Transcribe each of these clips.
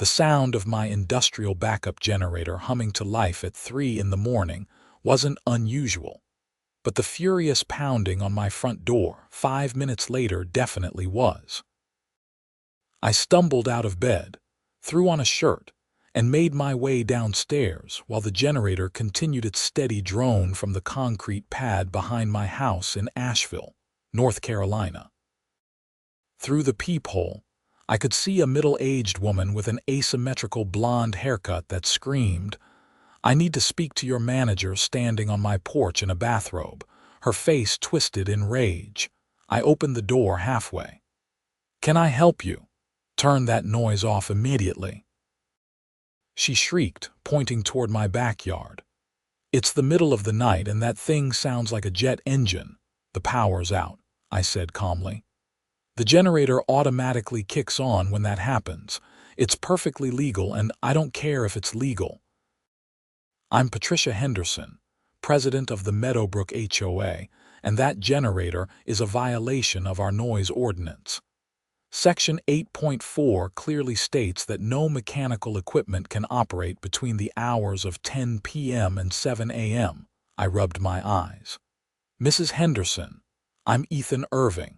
The sound of my industrial backup generator humming to life at 3 in the morning wasn't unusual, but the furious pounding on my front door 5 minutes later definitely was. I stumbled out of bed, threw on a shirt, and made my way downstairs while the generator continued its steady drone from the concrete pad behind my house in Asheville, North Carolina. Through the peephole, I could see a middle-aged woman with an asymmetrical blonde haircut that screamed, "I need to speak to your manager," standing on my porch in a bathrobe, her face twisted in rage. I opened the door halfway. "Can I help you? Turn that noise off immediately," she shrieked, pointing toward my backyard. "It's the middle of the night and that thing sounds like a jet engine." "The power's out," I said calmly. "The generator automatically kicks on when that happens. It's perfectly legal and I don't care if it's legal. I'm Patricia Henderson, president of the Meadowbrook HOA, and that generator is a violation of our noise ordinance. Section 8.4 clearly states that no mechanical equipment can operate between the hours of 10 p.m. and 7 a.m. I rubbed my eyes. "Mrs. Henderson, I'm Ethan Irving.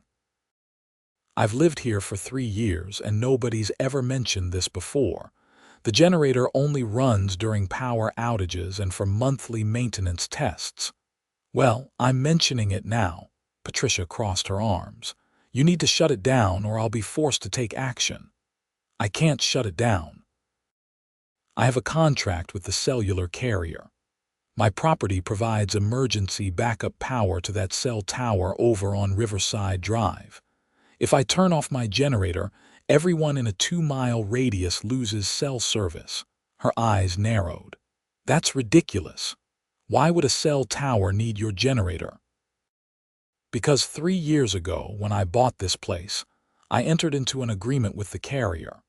I've lived here for 3 years and nobody's ever mentioned this before. The generator only runs during power outages and for monthly maintenance tests." "Well, I'm mentioning it now." Patricia crossed her arms. "You need to shut it down or I'll be forced to take action." "I can't shut it down. I have a contract with the cellular carrier. My property provides emergency backup power to that cell tower over on Riverside Drive. If I turn off my generator, everyone in a 2-mile radius loses cell service." Her eyes narrowed. "That's ridiculous. Why would a cell tower need your generator?" "Because 3 years ago, when I bought this place, I entered into an agreement with the carrier.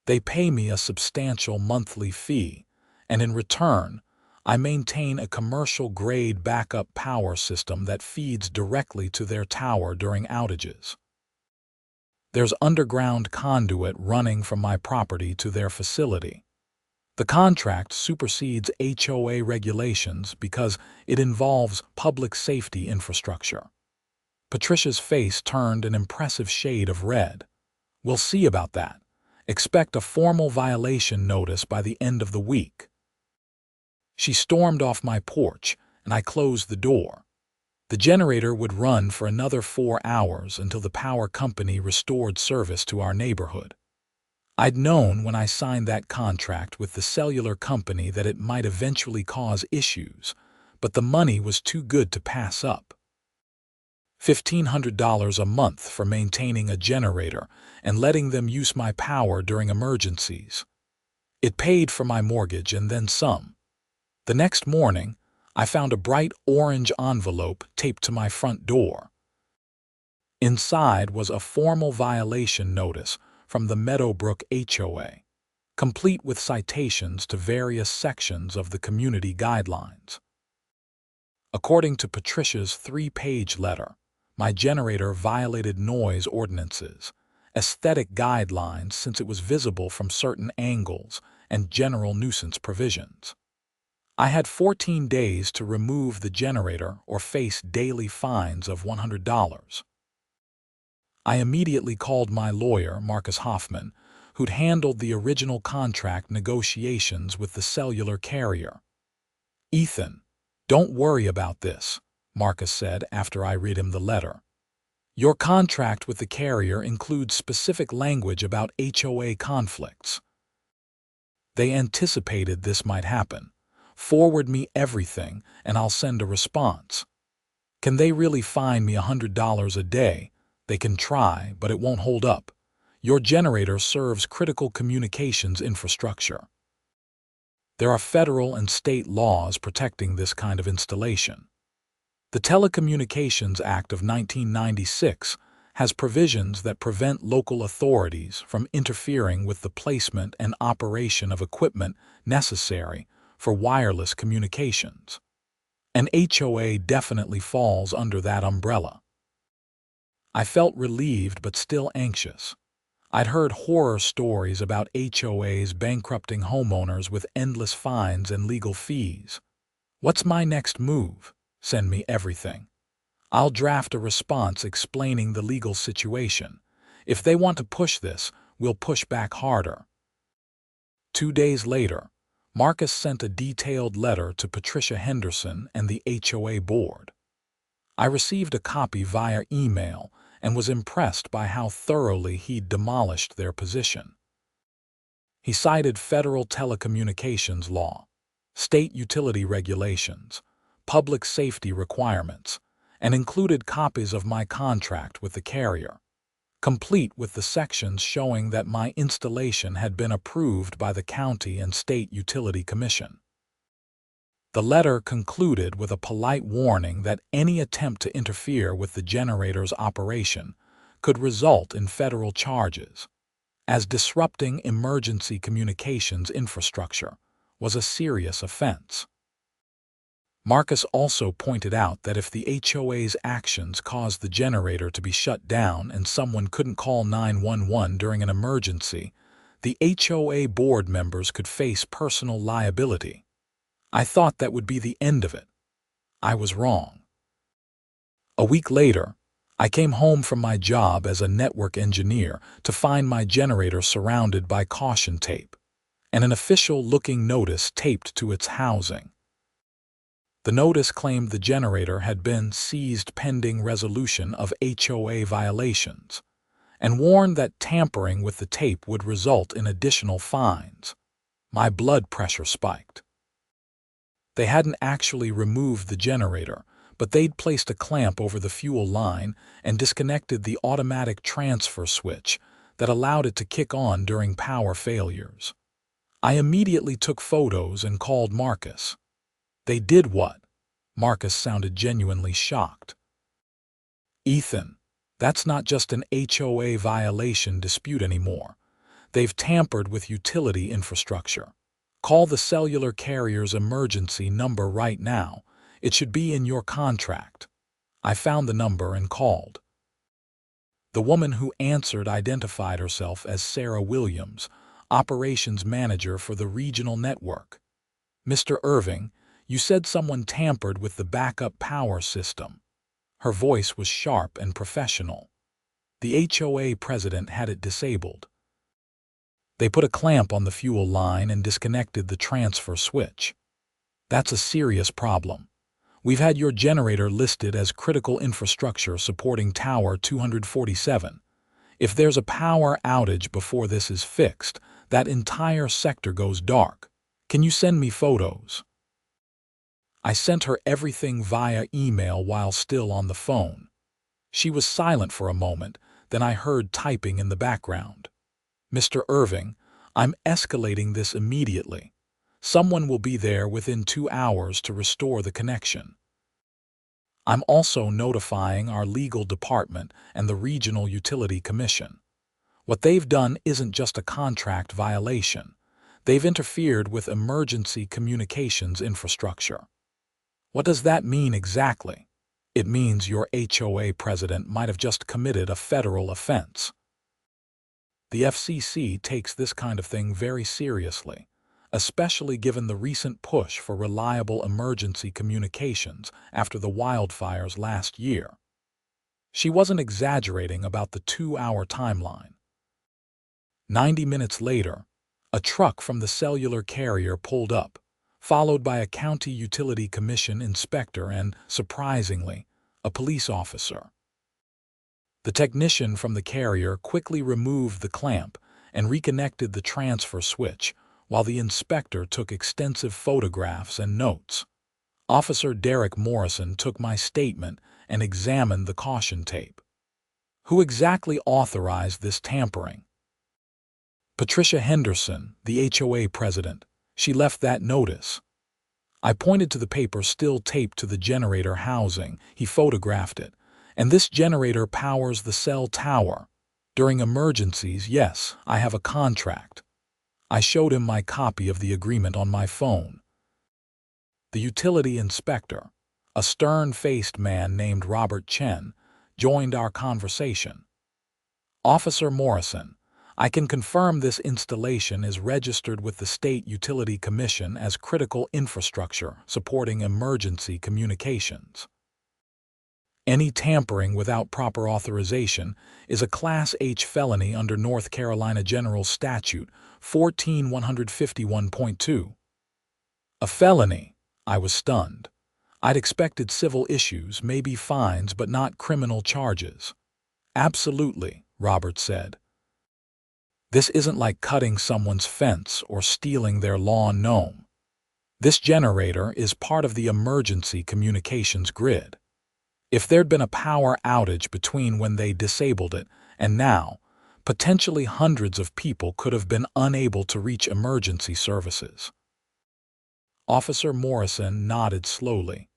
They pay me a substantial monthly fee, and in return, I maintain a commercial-grade backup power system that feeds directly to their tower during outages. There's underground conduit running from my property to their facility. The contract supersedes HOA regulations because it involves public safety infrastructure." Patricia's face turned an impressive shade of red. "We'll see about that. Expect a formal violation notice by the end of the week." She stormed off my porch, and I closed the door. The generator would run for another 4 hours until the power company restored service to our neighborhood. I'd known when I signed that contract with the cellular company that it might eventually cause issues, but the money was too good to pass up. $1,500 a month for maintaining a generator and letting them use my power during emergencies. It paid for my mortgage and then some. The next morning, I found a bright orange envelope taped to my front door. Inside was a formal violation notice from the Meadowbrook HOA, complete with citations to various sections of the community guidelines. According to Patricia's 3-page letter, my generator violated noise ordinances, aesthetic guidelines since it was visible from certain angles, and general nuisance provisions. I had 14 days to remove the generator or face daily fines of $100. I immediately called my lawyer, Marcus Hoffman, who'd handled the original contract negotiations with the cellular carrier. "Ethan, don't worry about this," Marcus said after I read him the letter. "Your contract with the carrier includes specific language about HOA conflicts. They anticipated this might happen. Forward me everything and I'll send a response. Can they really fine me $100 a day? They can try, but it won't hold up. Your generator serves critical communications infrastructure. There are federal and state laws protecting this kind of installation. The Telecommunications Act of 1996 has provisions that prevent local authorities from interfering with the placement and operation of equipment necessary for wireless communications. An HOA definitely falls under that umbrella." I felt relieved but still anxious. I'd heard horror stories about HOAs bankrupting homeowners with endless fines and legal fees. What's my next move? Send me everything. I'll draft a response explaining the legal situation. If they want to push this, we'll push back harder. 2 days later, Marcus sent a detailed letter to Patricia Henderson and the HOA board. I received a copy via email and was impressed by how thoroughly he'd demolished their position. He cited federal telecommunications law, state utility regulations, public safety requirements, and included copies of my contract with the carrier, complete with the sections showing that my installation had been approved by the county and state utility commission. The letter concluded with a polite warning that any attempt to interfere with the generator's operation could result in federal charges, as disrupting emergency communications infrastructure was a serious offense. Marcus also pointed out that if the HOA's actions caused the generator to be shut down and someone couldn't call 911 during an emergency, the HOA board members could face personal liability. I thought that would be the end of it. I was wrong. A week later, I came home from my job as a network engineer to find my generator surrounded by caution tape and an official-looking notice taped to its housing. The notice claimed the generator had been seized pending resolution of HOA violations and warned that tampering with the tape would result in additional fines. My blood pressure spiked. They hadn't actually removed the generator, but they'd placed a clamp over the fuel line and disconnected the automatic transfer switch that allowed it to kick on during power failures. I immediately took photos and called Marcus. They did what? Marcus sounded genuinely shocked. Ethan, that's not just an HOA violation dispute anymore. They've tampered with utility infrastructure. Call the cellular carrier's emergency number right now. It should be in your contract. I found the number and called. The woman who answered identified herself as Sarah Williams, operations manager for the regional network. Mr. Irving, you said someone tampered with the backup power system. Her voice was sharp and professional. The HOA president had it disabled. They put a clamp on the fuel line and disconnected the transfer switch. That's a serious problem. We've had your generator listed as critical infrastructure supporting Tower 247. If there's a power outage before this is fixed, that entire sector goes dark. Can you send me photos? I sent her everything via email while still on the phone. She was silent for a moment, then I heard typing in the background. Mr. Irving, I'm escalating this immediately. Someone will be there within 2 hours to restore the connection. I'm also notifying our legal department and the Regional Utility Commission. What they've done isn't just a contract violation. They've interfered with emergency communications infrastructure. What does that mean exactly? It means your HOA president might have just committed a federal offense. The FCC takes this kind of thing very seriously, especially given the recent push for reliable emergency communications after the wildfires last year. She wasn't exaggerating about the 2-hour timeline. 90 minutes later, a truck from the cellular carrier pulled up, followed by a county utility commission inspector and, surprisingly, a police officer. The technician from the carrier quickly removed the clamp and reconnected the transfer switch, while the inspector took extensive photographs and notes. Officer Derek Morrison took my statement and examined the caution tape. Who exactly authorized this tampering? Patricia Henderson, the HOA president. She left that notice. I pointed to the paper still taped to the generator housing. He photographed it. And this generator powers the cell tower. During emergencies, yes, I have a contract. I showed him my copy of the agreement on my phone. The utility inspector, a stern-faced man named Robert Chen, joined our conversation. Officer Morrison, I can confirm this installation is registered with the State Utility Commission as critical infrastructure supporting emergency communications. Any tampering without proper authorization is a Class H felony under North Carolina General Statute 14151.2. A felony? I was stunned. I'd expected civil issues, maybe fines, but not criminal charges. Absolutely, Robert said. This isn't like cutting someone's fence or stealing their lawn gnome. This generator is part of the emergency communications grid. If there'd been a power outage between when they disabled it and now, potentially hundreds of people could have been unable to reach emergency services. Officer Morrison nodded slowly.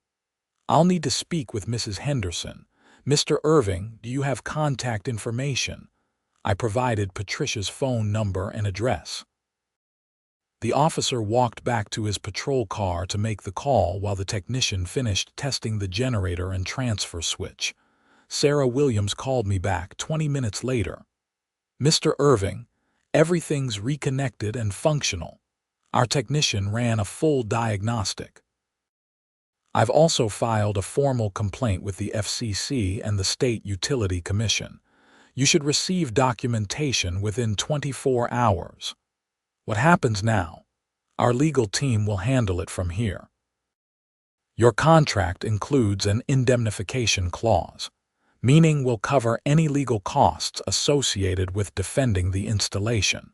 I'll need to speak with Mrs. Henderson. Mr. Irving, do you have contact information? I provided Patricia's phone number and address. The officer walked back to his patrol car to make the call while the technician finished testing the generator and transfer switch. Sarah Williams called me back 20 minutes later. Mr. Irving, everything's reconnected and functional. Our technician ran a full diagnostic. I've also filed a formal complaint with the FCC and the State Utility Commission. You should receive documentation within 24 hours. What happens now? Our legal team will handle it from here. Your contract includes an indemnification clause, meaning we'll cover any legal costs associated with defending the installation.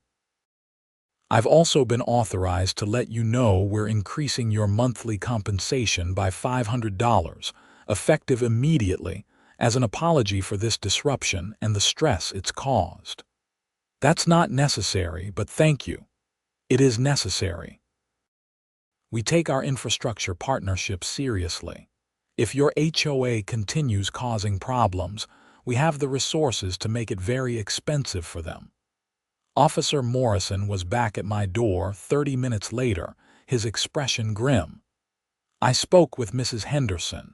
I've also been authorized to let you know we're increasing your monthly compensation by $500, effective immediately, as an apology for this disruption and the stress it's caused. That's not necessary, but thank you. It is necessary. We take our infrastructure partnership seriously. If your HOA continues causing problems, we have the resources to make it very expensive for them. Officer Morrison was back at my door 30 minutes later, his expression grim. I spoke with Mrs. Henderson.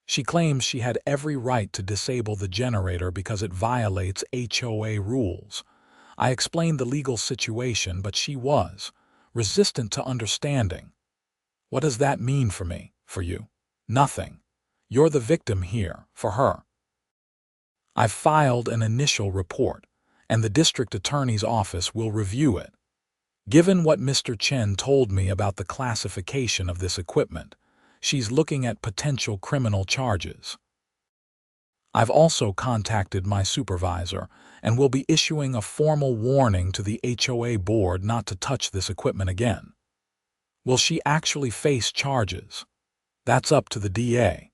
She claims she had every right to disable the generator because it violates HOA rules. I explained the legal situation, but she was resistant to understanding. What does that mean for me, for you? Nothing. You're the victim here, for her. I've filed an initial report, and the district attorney's office will review it. Given what Mr. Chen told me about the classification of this equipment, she's looking at potential criminal charges. I've also contacted my supervisor and will be issuing a formal warning to the HOA board not to touch this equipment again. Will she actually face charges? That's up to the DA.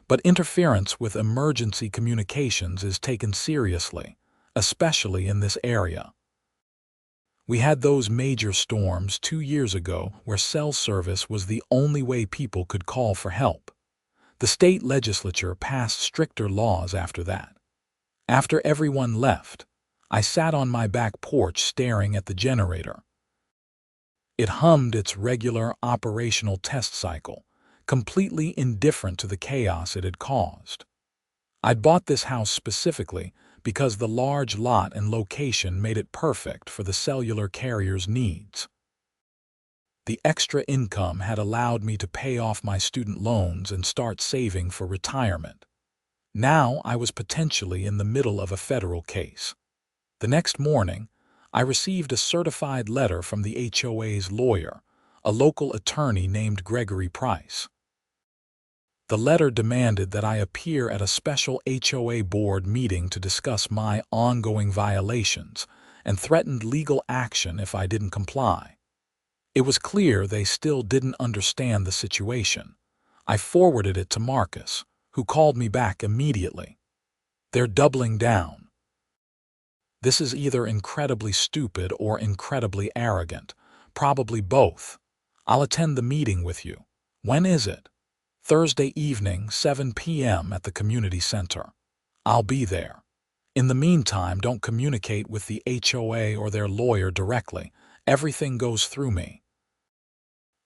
But interference with emergency communications is taken seriously, especially in this area. We had those major storms 2 years ago where cell service was the only way people could call for help. The state legislature passed stricter laws after that. After everyone left, I sat on my back porch staring at the generator. It hummed its regular operational test cycle, completely indifferent to the chaos it had caused. I'd bought this house specifically because the large lot and location made it perfect for the cellular carrier's needs. The extra income had allowed me to pay off my student loans and start saving for retirement. Now I was potentially in the middle of a federal case. The next morning, I received a certified letter from the HOA's lawyer, a local attorney named Gregory Price. The letter demanded that I appear at a special HOA board meeting to discuss my ongoing violations and threatened legal action if I didn't comply. It was clear they still didn't understand the situation. I forwarded it to Marcus, who called me back immediately. They're doubling down. This is either incredibly stupid or incredibly arrogant, probably both. I'll attend the meeting with you. When is it? Thursday evening, 7 p.m. at the community center. I'll be there. In the meantime, don't communicate with the HOA or their lawyer directly. Everything goes through me.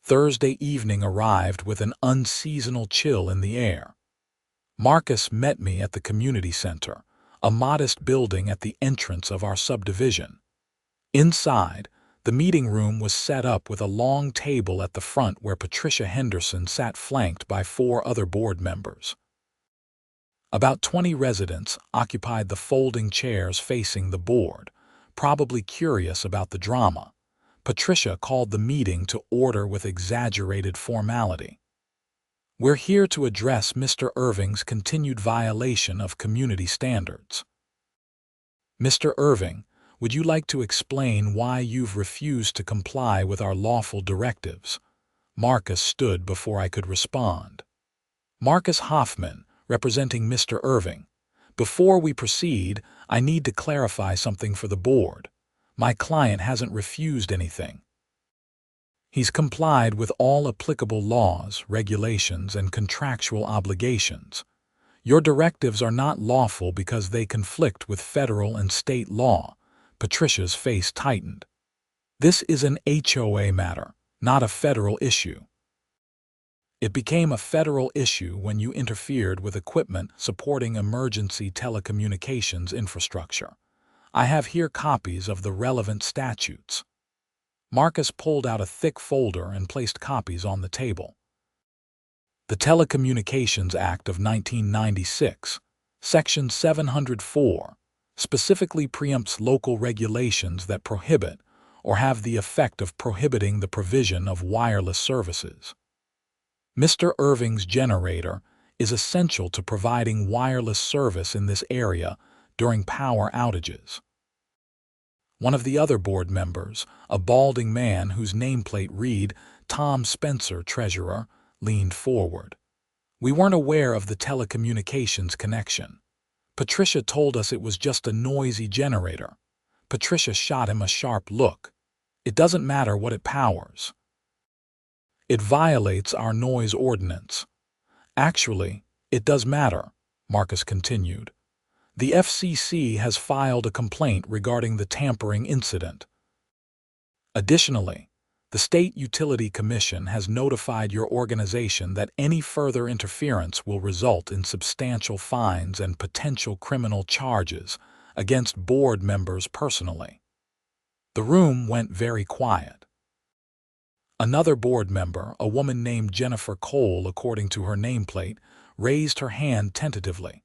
Thursday evening arrived with an unseasonal chill in the air. Marcus met me at the community center, a modest building at the entrance of our subdivision. Inside, the meeting room was set up with a long table at the front where Patricia Henderson sat flanked by 4 other board members. About 20 residents occupied the folding chairs facing the board, probably curious about the drama. Patricia called the meeting to order with exaggerated formality. "We're here to address Mr. Irving's continued violation of community standards. Mr. Irving, would you like to explain why you've refused to comply with our lawful directives?" Marcus stood before I could respond. Marcus Hoffman, representing Mr. Irving. "Before we proceed, I need to clarify something for the board. My client hasn't refused anything. He's complied with all applicable laws, regulations, and contractual obligations. Your directives are not lawful because they conflict with federal and state law." Patricia's face tightened. "This is an HOA matter, not a federal issue. It became a federal issue when you interfered with equipment supporting emergency telecommunications infrastructure. I have here copies of the relevant statutes." Marcus pulled out a thick folder and placed copies on the table. The Telecommunications Act of 1996, Section 704, specifically preempts local regulations that prohibit or have the effect of prohibiting the provision of wireless services. Mr. Irving's generator is essential to providing wireless service in this area during power outages. One of the other board members, a balding man whose nameplate read Tom Spencer, Treasurer, leaned forward. "We weren't aware of the telecommunications connection. Patricia told us it was just a noisy generator." Patricia shot him a sharp look. "It doesn't matter what it powers. It violates our noise ordinance." "Actually, it does matter," Marcus continued. "The FCC has filed a complaint regarding the tampering incident. Additionally, the State Utility Commission has notified your organization that any further interference will result in substantial fines and potential criminal charges against board members personally." The room went very quiet. Another board member, a woman named Jennifer Cole according to her nameplate, raised her hand tentatively.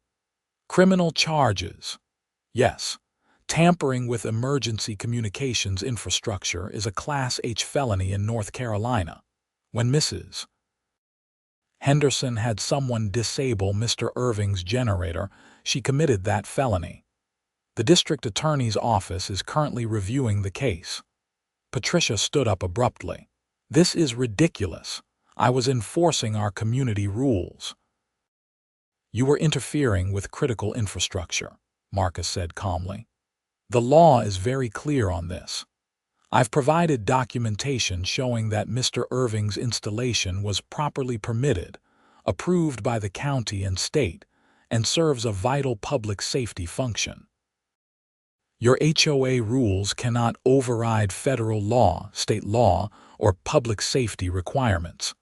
"Criminal charges? Yes. Tampering with emergency communications infrastructure is a Class H felony in North Carolina. When Mrs. Henderson had someone disable Mr. Irving's generator, she committed that felony. The district attorney's office is currently reviewing the case." Patricia stood up abruptly. "This is ridiculous. I was enforcing our community rules." "You were interfering with critical infrastructure," Marcus said calmly. "The law is very clear on this. I've provided documentation showing that Mr. Irving's installation was properly permitted, approved by the county and state, and serves a vital public safety function. Your HOA rules cannot override federal law, state law, or public safety requirements."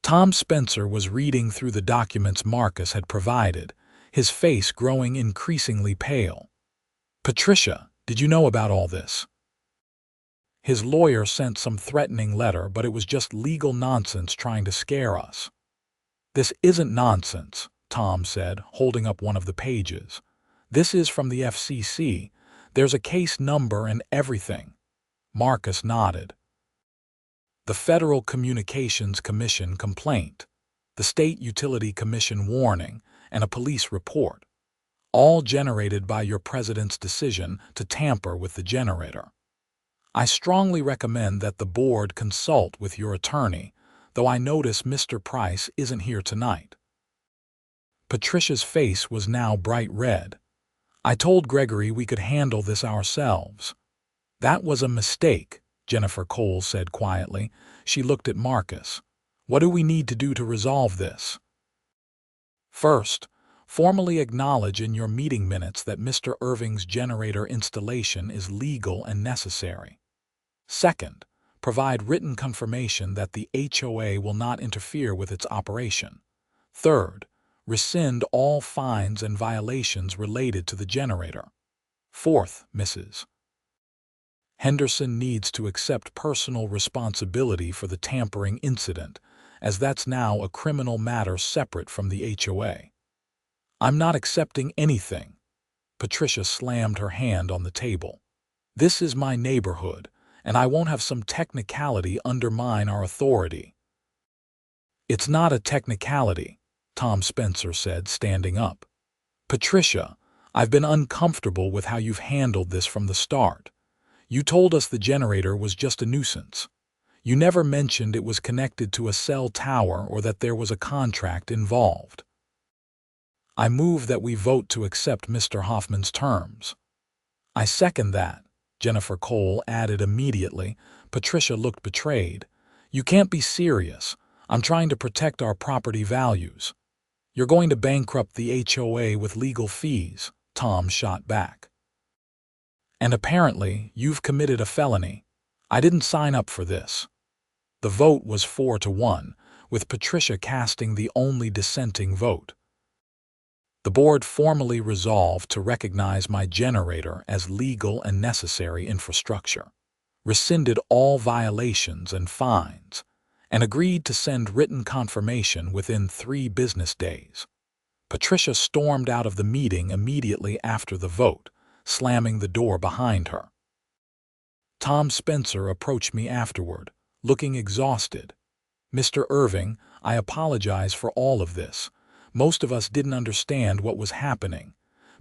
Tom Spencer was reading through the documents Marcus had provided, his face growing increasingly pale. "Patricia, did you know about all this?" "His lawyer sent some threatening letter, but it was just legal nonsense trying to scare us." "This isn't nonsense," Tom said, holding up one of the pages. "This is from the FCC. There's a case number and everything." Marcus nodded. "The Federal Communications Commission complaint, the State Utility Commission warning, and a police report, all generated by your president's decision to tamper with the generator. I strongly recommend that the board consult with your attorney, though I notice Mr. Price isn't here tonight." Patricia's face was now bright red. "I told Gregory we could handle this ourselves." "That was a mistake," Jennifer Cole said quietly. She looked at Marcus. "What do we need to do to resolve this?" "First, formally acknowledge in your meeting minutes that Mr. Irving's generator installation is legal and necessary. Second, provide written confirmation that the HOA will not interfere with its operation. Third, rescind all fines and violations related to the generator. Fourth, Mrs. Henderson needs to accept personal responsibility for the tampering incident, as that's now a criminal matter separate from the HOA. I'm not accepting anything. Patricia slammed her hand on the table. This is my neighborhood, and I won't have some technicality undermine our authority. It's not a technicality, Tom Spencer said, standing up. Patricia, I've been uncomfortable with how you've handled this from the start. You told us the generator was just a nuisance. You never mentioned it was connected to a cell tower or that there was a contract involved. I move that we vote to accept Mr. Hoffman's terms. I second that, Jennifer Cole added immediately. Patricia looked betrayed. You can't be serious. I'm trying to protect our property values. You're going to bankrupt the HOA with legal fees, Tom shot back. And apparently, you've committed a felony. I didn't sign up for this. The vote was 4-1, with Patricia casting the only dissenting vote. The board formally resolved to recognize my generator as legal and necessary infrastructure, rescinded all violations and fines, and agreed to send written confirmation within 3 business days. Patricia stormed out of the meeting immediately after the vote, slamming the door behind her. Tom Spencer approached me afterward, looking exhausted. Mr. Irving, I apologize for all of this. Most of us didn't understand what was happening.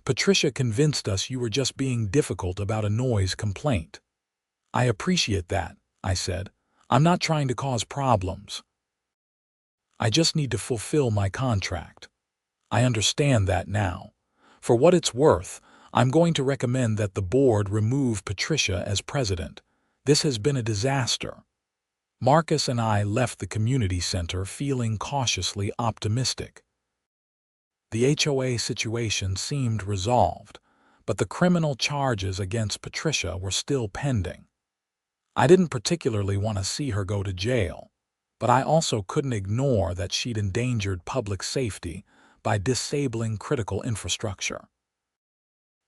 Patricia convinced us you were just being difficult about a noise complaint. I appreciate that, I said. I'm not trying to cause problems. I just need to fulfill my contract. I understand that now. For what it's worth, I'm going to recommend that the board remove Patricia as president. This has been a disaster. Marcus and I left the community center feeling cautiously optimistic. The HOA situation seemed resolved, but the criminal charges against Patricia were still pending. I didn't particularly want to see her go to jail, but I also couldn't ignore that she'd endangered public safety by disabling critical infrastructure.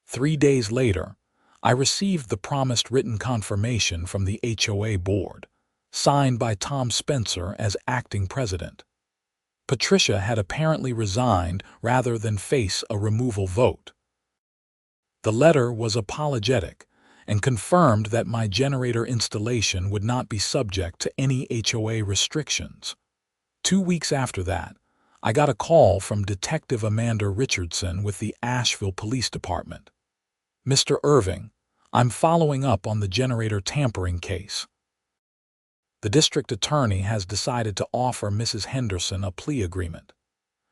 3 days later, I received the promised written confirmation from the HOA board, signed by Tom Spencer as acting president. Patricia had apparently resigned rather than face a removal vote. The letter was apologetic and confirmed that my generator installation would not be subject to any HOA restrictions. 2 weeks after that, I got a call from Detective Amanda Richardson with the Asheville Police Department. Mr. Irving, I'm following up on the generator tampering case. The district attorney has decided to offer Mrs. Henderson a plea agreement.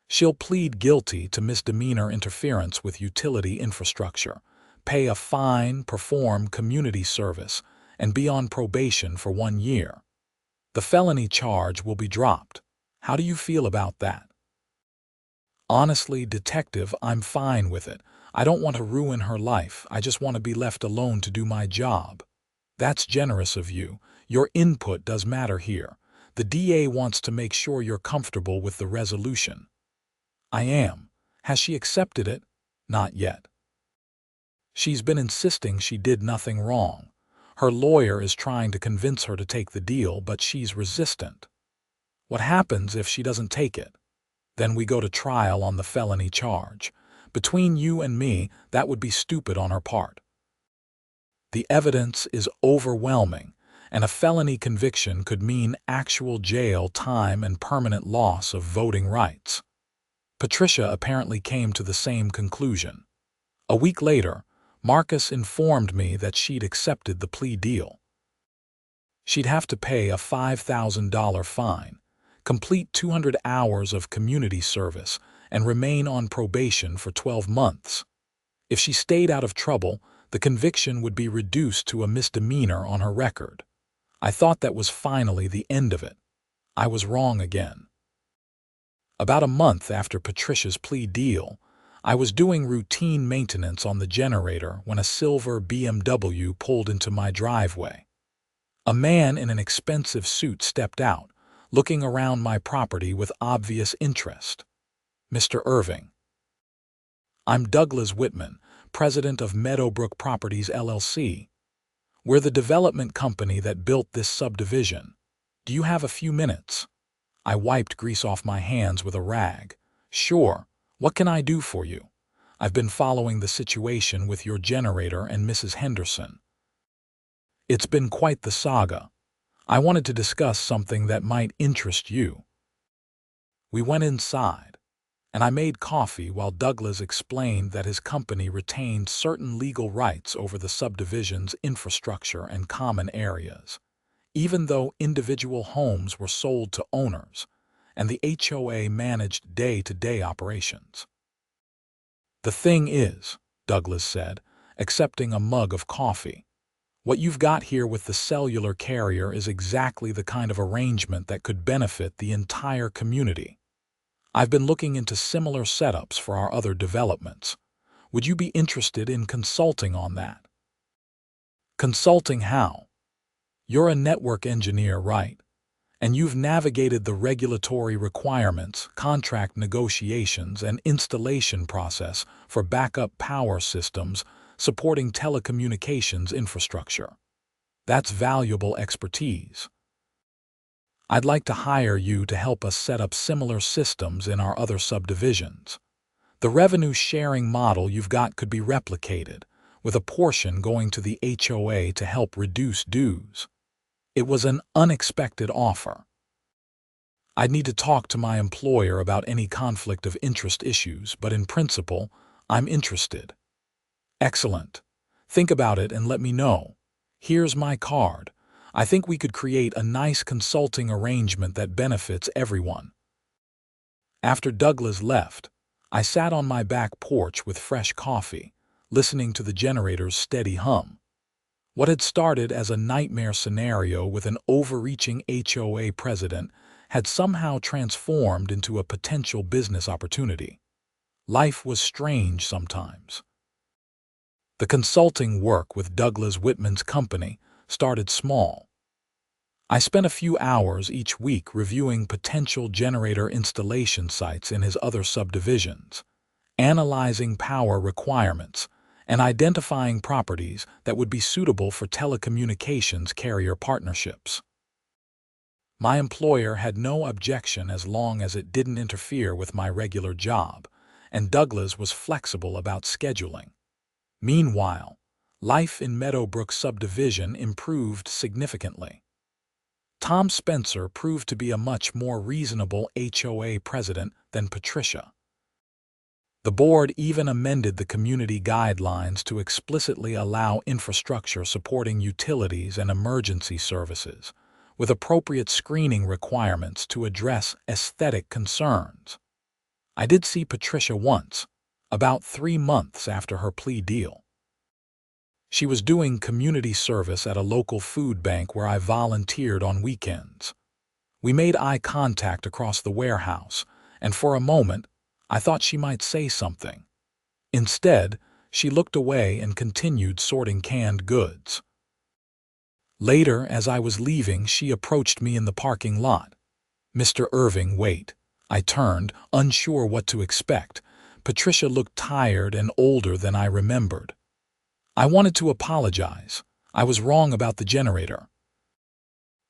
She'll plead guilty to misdemeanor interference with utility infrastructure, pay a fine, perform community service, and be on probation for 1 year. The felony charge will be dropped. How do you feel about that? Honestly, Detective, I'm fine with it. I don't want to ruin her life. I just want to be left alone to do my job. That's generous of you. Your input does matter here. The DA wants to make sure you're comfortable with the resolution. I am. Has she accepted it? Not yet. She's been insisting she did nothing wrong. Her lawyer is trying to convince her to take the deal, but she's resistant. What happens if she doesn't take it? Then we go to trial on the felony charge. Between you and me, that would be stupid on her part. The evidence is overwhelming, and a felony conviction could mean actual jail time and permanent loss of voting rights. Patricia apparently came to the same conclusion. A week later, Marcus informed me that she'd accepted the plea deal. She'd have to pay a $5,000 fine, complete 200 hours of community service, and remain on probation for 12 months. If she stayed out of trouble, the conviction would be reduced to a misdemeanor on her record. I thought that was finally the end of it. I was wrong again. About a month after Patricia's plea deal, I was doing routine maintenance on the generator when a silver BMW pulled into my driveway. A man in an expensive suit stepped out, looking around my property with obvious interest. Mr. Irving. I'm Douglas Whitman, president of Meadowbrook Properties, LLC. We're the development company that built this subdivision. Do you have a few minutes? I wiped grease off my hands with a rag. Sure. What can I do for you? I've been following the situation with your generator and Mrs. Henderson. It's been quite the saga. I wanted to discuss something that might interest you. We went inside, and I made coffee while Douglas explained that his company retained certain legal rights over the subdivision's infrastructure and common areas, even though individual homes were sold to owners, and the HOA managed day-to-day operations. The thing is, Douglas said, accepting a mug of coffee, what you've got here with the cellular carrier is exactly the kind of arrangement that could benefit the entire community. I've been looking into similar setups for our other developments. Would you be interested in consulting on that? Consulting how? You're a network engineer, right? And you've navigated the regulatory requirements, contract negotiations, and installation process for backup power systems supporting telecommunications infrastructure. That's valuable expertise. I'd like to hire you to help us set up similar systems in our other subdivisions. The revenue-sharing model you've got could be replicated, with a portion going to the HOA to help reduce dues. It was an unexpected offer. I'd need to talk to my employer about any conflict of interest issues, but in principle, I'm interested. Excellent. Think about it and let me know. Here's my card. I think we could create a nice consulting arrangement that benefits everyone. After Douglas left, I sat on my back porch with fresh coffee, listening to the generator's steady hum. What had started as a nightmare scenario with an overreaching HOA president had somehow transformed into a potential business opportunity. Life was strange sometimes. The consulting work with Douglas Whitman's company started small. I spent a few hours each week reviewing potential generator installation sites in his other subdivisions, analyzing power requirements, and identifying properties that would be suitable for telecommunications carrier partnerships. My employer had no objection as long as it didn't interfere with my regular job, and Douglas was flexible about scheduling. Meanwhile, life in Meadowbrook subdivision improved significantly. Tom Spencer proved to be a much more reasonable HOA president than Patricia. The board even amended the community guidelines to explicitly allow infrastructure supporting utilities and emergency services, with appropriate screening requirements to address aesthetic concerns. I did see Patricia once, about 3 months after her plea deal. She was doing community service at a local food bank where I volunteered on weekends. We made eye contact across the warehouse, and for a moment, I thought she might say something. Instead, she looked away and continued sorting canned goods. Later, as I was leaving, she approached me in the parking lot. "Mr. Irving, wait." I turned, unsure what to expect. Patricia looked tired and older than I remembered. I wanted to apologize. I was wrong about the generator.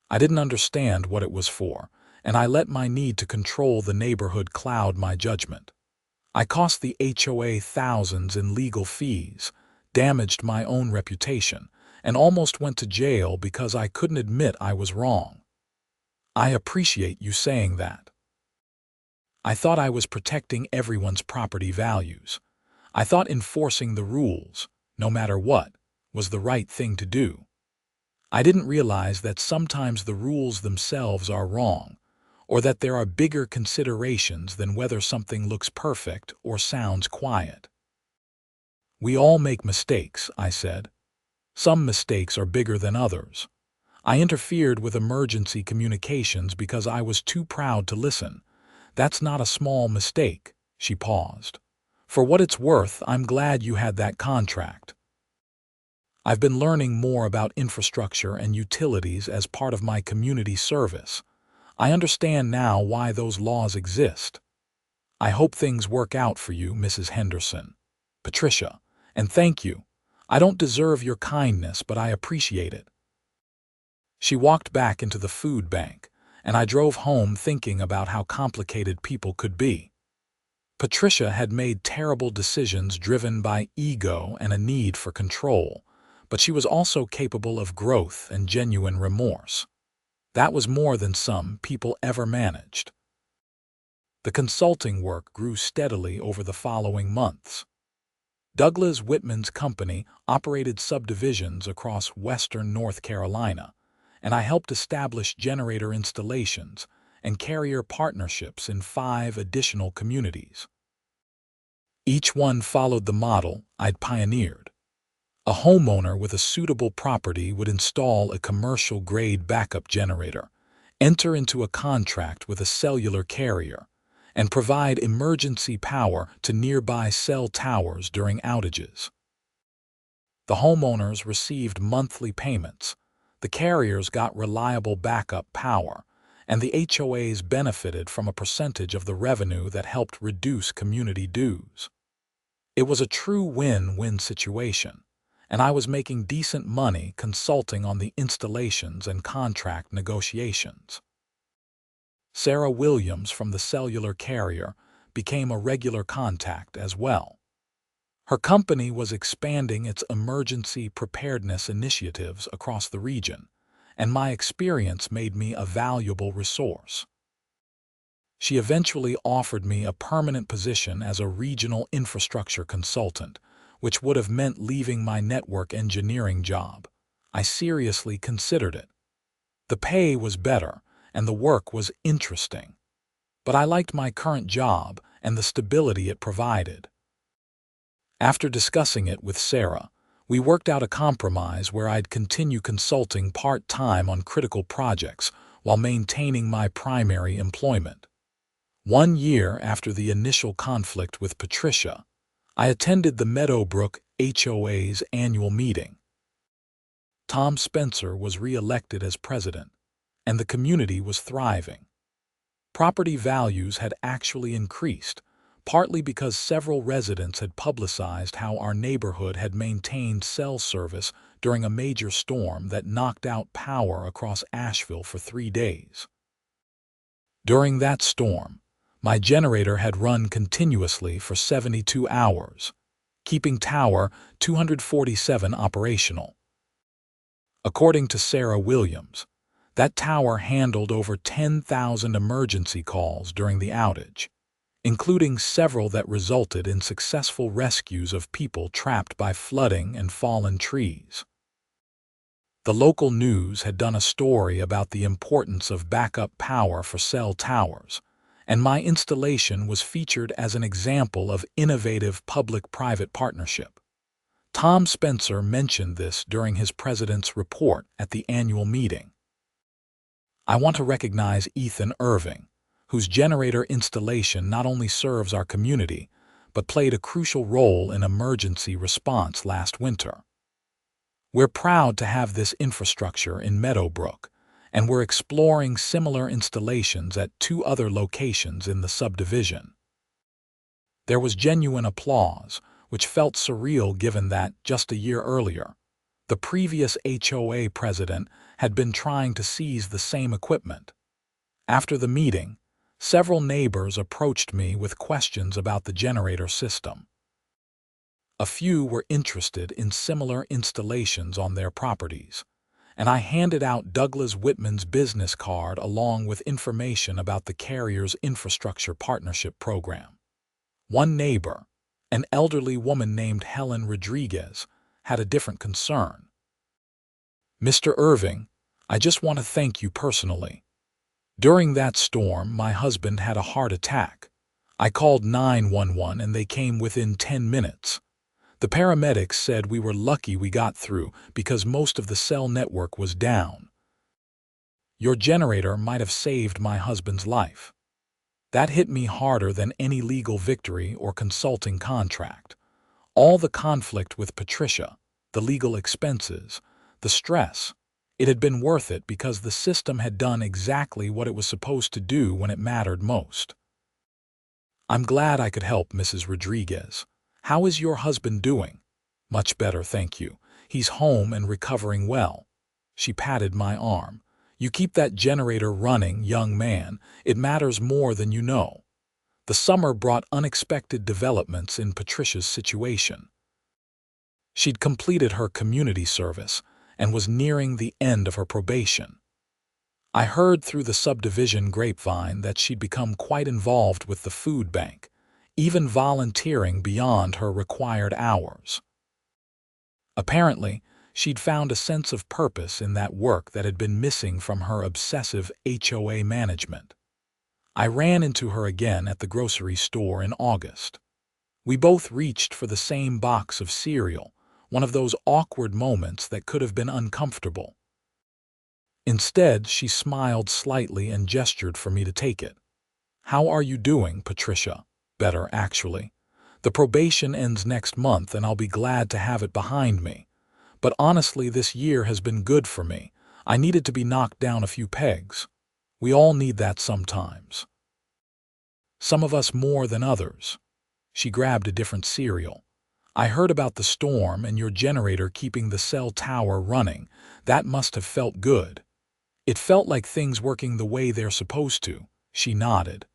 I didn't understand what it was for, and I let my need to control the neighborhood cloud my judgment. I cost the HOA thousands in legal fees, damaged my own reputation, and almost went to jail because I couldn't admit I was wrong. I appreciate you saying that. I thought I was protecting everyone's property values. I thought enforcing the rules, no matter what, was the right thing to do. I didn't realize that sometimes the rules themselves are wrong, or that there are bigger considerations than whether something looks perfect or sounds quiet. We all make mistakes, I said. Some mistakes are bigger than others. I interfered with emergency communications because I was too proud to listen. That's not a small mistake, she paused. For what it's worth, I'm glad you had that contract. I've been learning more about infrastructure and utilities as part of my community service. I understand now why those laws exist. I hope things work out for you, Mrs. Henderson. Patricia, and thank you. I don't deserve your kindness, but I appreciate it. She walked back into the food bank, and I drove home thinking about how complicated people could be. Patricia had made terrible decisions driven by ego and a need for control, but she was also capable of growth and genuine remorse. That was more than some people ever managed. The consulting work grew steadily over the following months. Douglas Whitman's company operated subdivisions across western North Carolina, and I helped establish generator installations and carrier partnerships in 5 additional communities. Each one followed the model I'd pioneered. A homeowner with a suitable property would install a commercial-grade backup generator, enter into a contract with a cellular carrier, and provide emergency power to nearby cell towers during outages. The homeowners received monthly payments, the carriers got reliable backup power, and the HOAs benefited from a percentage of the revenue that helped reduce community dues. It was a true win-win situation, and I was making decent money consulting on the installations and contract negotiations. Sarah Williams from the cellular carrier became a regular contact as well. Her company was expanding its emergency preparedness initiatives across the region, and my experience made me a valuable resource. She eventually offered me a permanent position as a regional infrastructure consultant, which would have meant leaving my network engineering job. I seriously considered it. The pay was better, and the work was interesting. But I liked my current job and the stability it provided. After discussing it with Sarah, we worked out a compromise where I'd continue consulting part-time on critical projects while maintaining my primary employment. 1 year after the initial conflict with Patricia, I attended the Meadowbrook HOA's annual meeting. Tom Spencer was re-elected as president, and the community was thriving. Property values had actually increased, partly because several residents had publicized how our neighborhood had maintained cell service during a major storm that knocked out power across Asheville for 3 days. During that storm, my generator had run continuously for 72 hours, keeping Tower 247 operational. According to Sarah Williams, that tower handled over 10,000 emergency calls during the outage, including several that resulted in successful rescues of people trapped by flooding and fallen trees. The local news had done a story about the importance of backup power for cell towers, and my installation was featured as an example of innovative public-private partnership. Tom Spencer mentioned this during his president's report at the annual meeting. I want to recognize Ethan Irving, whose generator installation not only serves our community, but played a crucial role in emergency response last winter. We're proud to have this infrastructure in Meadowbrook, and we're exploring similar installations at 2 other locations in the subdivision. There was genuine applause, which felt surreal given that, just a year earlier, the previous HOA president had been trying to seize the same equipment. After the meeting, several neighbors approached me with questions about the generator system. A few were interested in similar installations on their properties, and I handed out Douglas Whitman's business card along with information about the carrier's infrastructure partnership program. One neighbor, an elderly woman named Helen Rodriguez, had a different concern. "Mr. Irving, I just want to thank you personally. During that storm, my husband had a heart attack. I called 911 and they came within 10 minutes. The paramedics said we were lucky we got through because most of the cell network was down. Your generator might have saved my husband's life." That hit me harder than any legal victory or consulting contract. All the conflict with Patricia, the legal expenses, the stress, it had been worth it because the system had done exactly what it was supposed to do when it mattered most. I'm glad I could help, Mrs. Rodriguez. How is your husband doing? Much better, thank you. He's home and recovering well. She patted my arm. You keep that generator running, young man. It matters more than you know. The summer brought unexpected developments in Patricia's situation. She'd completed her community service and was nearing the end of her probation. I heard through the subdivision grapevine that she'd become quite involved with the food bank, even volunteering beyond her required hours. Apparently, she'd found a sense of purpose in that work that had been missing from her obsessive HOA management. I ran into her again at the grocery store in August. We both reached for the same box of cereal, one of those awkward moments that could have been uncomfortable. Instead, she smiled slightly and gestured for me to take it. How are you doing, Patricia? Better, actually. The probation ends next month and I'll be glad to have it behind me. But honestly, this year has been good for me. I needed to be knocked down a few pegs. We all need that sometimes. Some of us more than others. She grabbed a different cereal. I heard about the storm and your generator keeping the cell tower running. That must have felt good. It felt like things working the way they're supposed to. She nodded.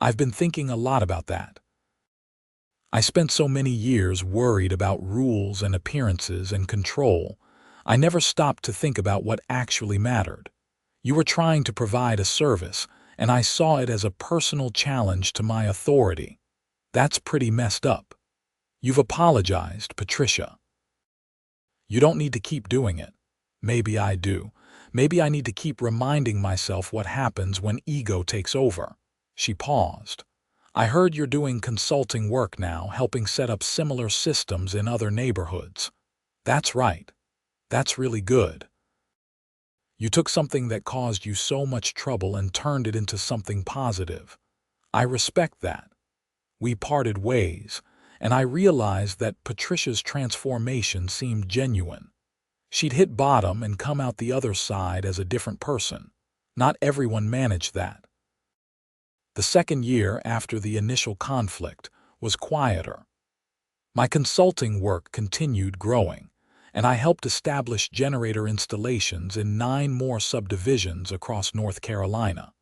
I've been thinking a lot about that. I spent so many years worried about rules and appearances and control. I never stopped to think about what actually mattered. You were trying to provide a service, and I saw it as a personal challenge to my authority. That's pretty messed up. You've apologized, Patricia. You don't need to keep doing it. Maybe I do. Maybe I need to keep reminding myself what happens when ego takes over. She paused. I heard you're doing consulting work now, helping set up similar systems in other neighborhoods. That's right. That's really good. You took something that caused you so much trouble and turned it into something positive. I respect that. We parted ways, and I realized that Patricia's transformation seemed genuine. She'd hit bottom and come out the other side as a different person. Not everyone managed that. The second year after the initial conflict was quieter. My consulting work continued growing, and I helped establish generator installations in 9 more subdivisions across North Carolina.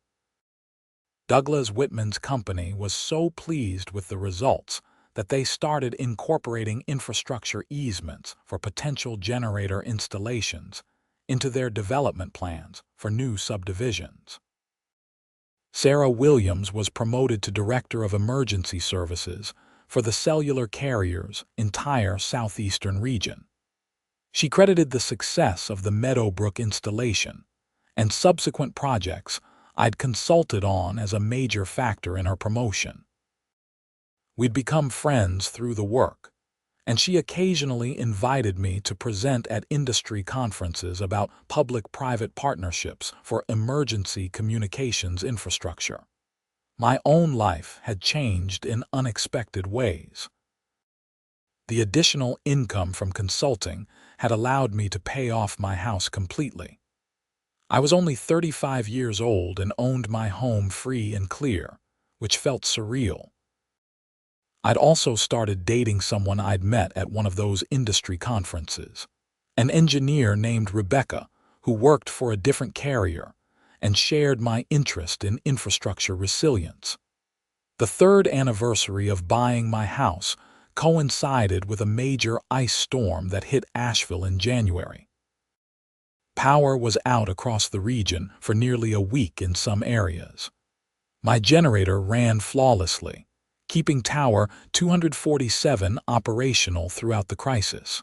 Douglas Whitman's company was so pleased with the results that they started incorporating infrastructure easements for potential generator installations into their development plans for new subdivisions. Sarah Williams was promoted to Director of Emergency Services for the cellular carrier's entire southeastern region. She credited the success of the Meadowbrook installation and subsequent projects I'd consulted on as a major factor in her promotion. We'd become friends through the work, and she occasionally invited me to present at industry conferences about public-private partnerships for emergency communications infrastructure. My own life had changed in unexpected ways. The additional income from consulting had allowed me to pay off my house completely. I was only 35 years old and owned my home free and clear, which felt surreal. I'd also started dating someone I'd met at one of those industry conferences, an engineer named Rebecca who worked for a different carrier and shared my interest in infrastructure resilience. The third anniversary of buying my house coincided with a major ice storm that hit Asheville in January. Power was out across the region for nearly a week in some areas. My generator ran flawlessly, keeping Tower 247 operational throughout the crisis.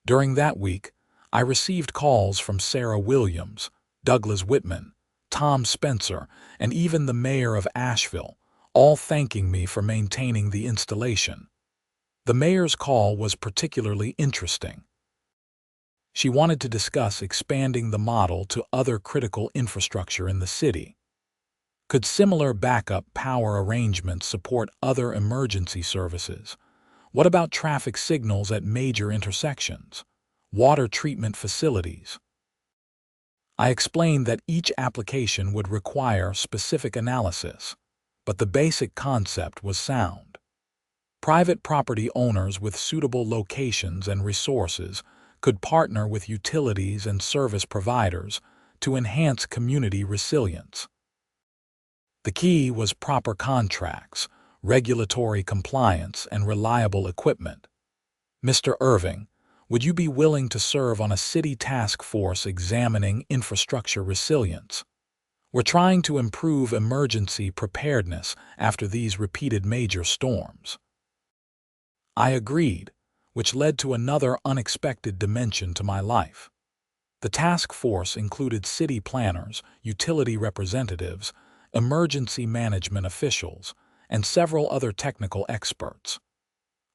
During that week, I received calls from Sarah Williams, Douglas Whitman, Tom Spencer, and even the mayor of Asheville, all thanking me for maintaining the installation. The mayor's call was particularly interesting. She wanted to discuss expanding the model to other critical infrastructure in the city. Could similar backup power arrangements support other emergency services? What about traffic signals at major intersections? Water treatment facilities? I explained that each application would require specific analysis, but the basic concept was sound. Private property owners with suitable locations and resources could partner with utilities and service providers to enhance community resilience. The key was proper contracts, regulatory compliance, and reliable equipment. Mr. Irving, would you be willing to serve on a city task force examining infrastructure resilience? We're trying to improve emergency preparedness after these repeated major storms. I agreed, which led to another unexpected dimension to my life. The task force included city planners, utility representatives, emergency management officials, and several other technical experts.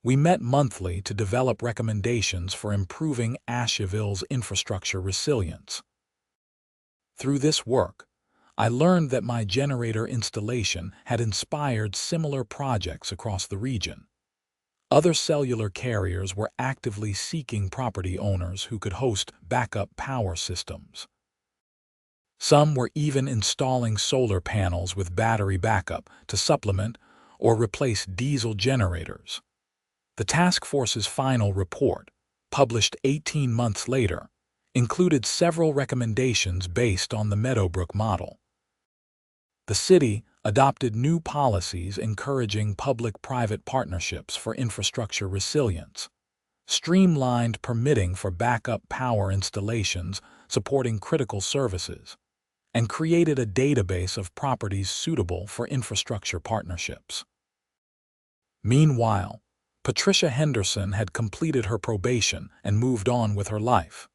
We met monthly to develop recommendations for improving Asheville's infrastructure resilience. Through this work, I learned that my generator installation had inspired similar projects across the region. Other cellular carriers were actively seeking property owners who could host backup power systems. Some were even installing solar panels with battery backup to supplement or replace diesel generators. The task force's final report, published 18 months later, included several recommendations based on the Meadowbrook model. The city adopted new policies encouraging public-private partnerships for infrastructure resilience, streamlined permitting for backup power installations supporting critical services, and created a database of properties suitable for infrastructure partnerships. Meanwhile, Patricia Henderson had completed her probation and moved on with her life.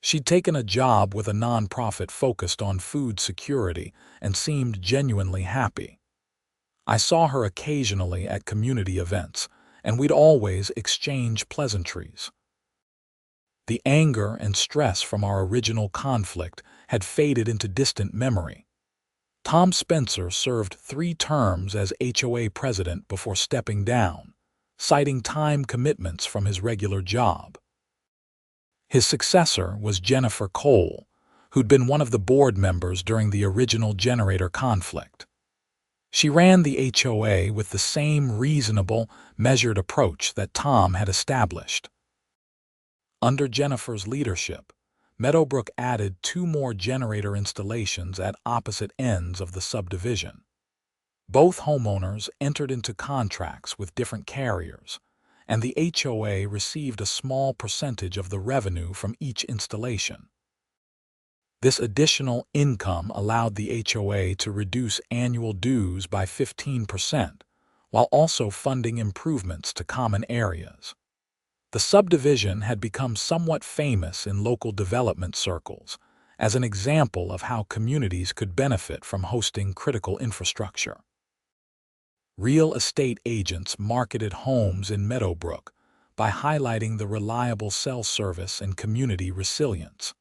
She'd taken a job with a nonprofit focused on food security and seemed genuinely happy. I saw her occasionally at community events, and we'd always exchange pleasantries. The anger and stress from our original conflict had faded into distant memory. Tom Spencer served 3 terms as HOA president before stepping down, citing time commitments from his regular job. His successor was Jennifer Cole, who'd been one of the board members during the original generator conflict. She ran the HOA with the same reasonable, measured approach that Tom had established. Under Jennifer's leadership, Meadowbrook added 2 more generator installations at opposite ends of the subdivision. Both homeowners entered into contracts with different carriers, and the HOA received a small percentage of the revenue from each installation. This additional income allowed the HOA to reduce annual dues by 15%, while also funding improvements to common areas. The subdivision had become somewhat famous in local development circles as an example of how communities could benefit from hosting critical infrastructure. Real estate agents marketed homes in Meadowbrook by highlighting the reliable cell service and community resilience.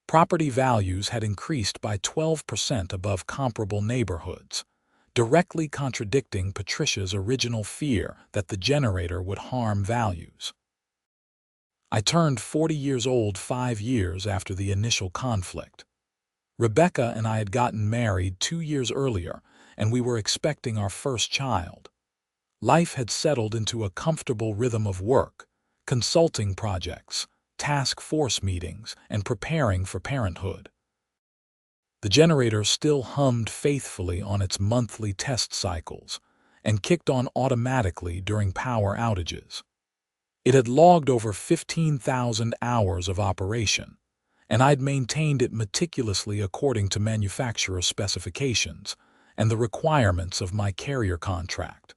Property values had increased by 12% above comparable neighborhoods, directly contradicting Patricia's original fear that the generator would harm values. I turned 40 years old 5 years after the initial conflict. Rebecca and I had gotten married 2 years earlier, and we were expecting our first child. Life had settled into a comfortable rhythm of work, consulting projects, task force meetings, and preparing for parenthood. The generator still hummed faithfully on its monthly test cycles and kicked on automatically during power outages. It had logged over 15,000 hours of operation, and I'd maintained it meticulously according to manufacturer specifications and the requirements of my carrier contract.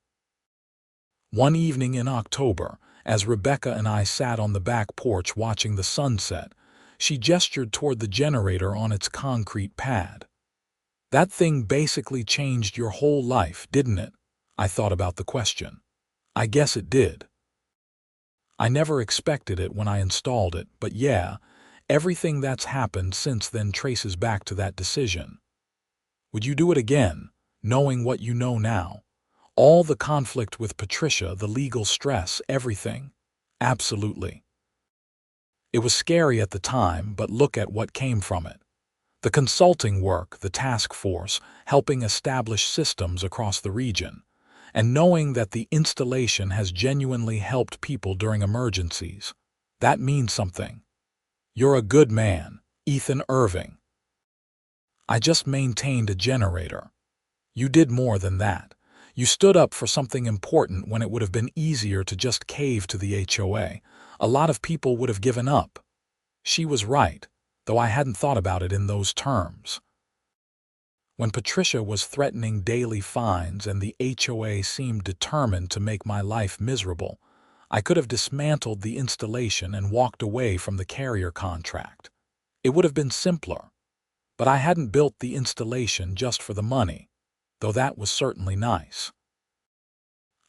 One evening in October, as Rebecca and I sat on the back porch watching the sunset, she gestured toward the generator on its concrete pad. "That thing basically changed your whole life, didn't it?" I thought about the question. I guess it did. I never expected it when I installed it, but yeah, everything that's happened since then traces back to that decision. Would you do it again, knowing what you know now? All the conflict with Patricia, the legal stress, everything? Absolutely. It was scary at the time, but look at what came from it. The consulting work, the task force, helping establish systems across the region, and knowing that the installation has genuinely helped people during emergencies. That means something. You're a good man, Ethan Irving. I just maintained a generator. You did more than that. You stood up for something important when it would have been easier to just cave to the HOA. A lot of people would have given up. She was right, though I hadn't thought about it in those terms. When Patricia was threatening daily fines and the HOA seemed determined to make my life miserable, I could have dismantled the installation and walked away from the carrier contract. It would have been simpler. But I hadn't built the installation just for the money, though that was certainly nice.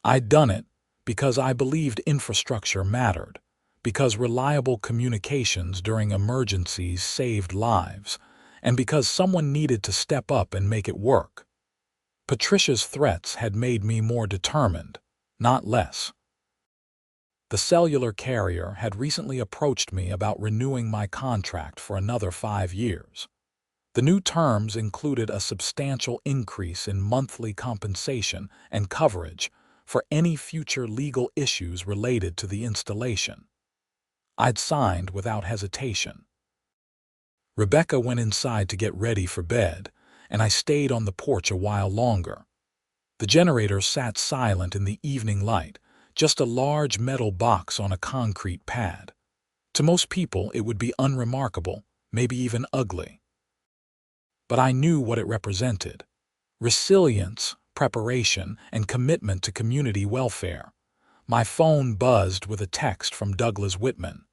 I'd done it because I believed infrastructure mattered, because reliable communications during emergencies saved lives, and because someone needed to step up and make it work. Patricia's threats had made me more determined, not less. The cellular carrier had recently approached me about renewing my contract for another 5 years. The new terms included a substantial increase in monthly compensation and coverage for any future legal issues related to the installation. I'd signed without hesitation. Rebecca went inside to get ready for bed, and I stayed on the porch a while longer. The generator sat silent in the evening light, just a large metal box on a concrete pad. To most people, it would be unremarkable, maybe even ugly. But I knew what it represented: resilience, preparation, and commitment to community welfare. My phone buzzed with a text from Douglas Whitman.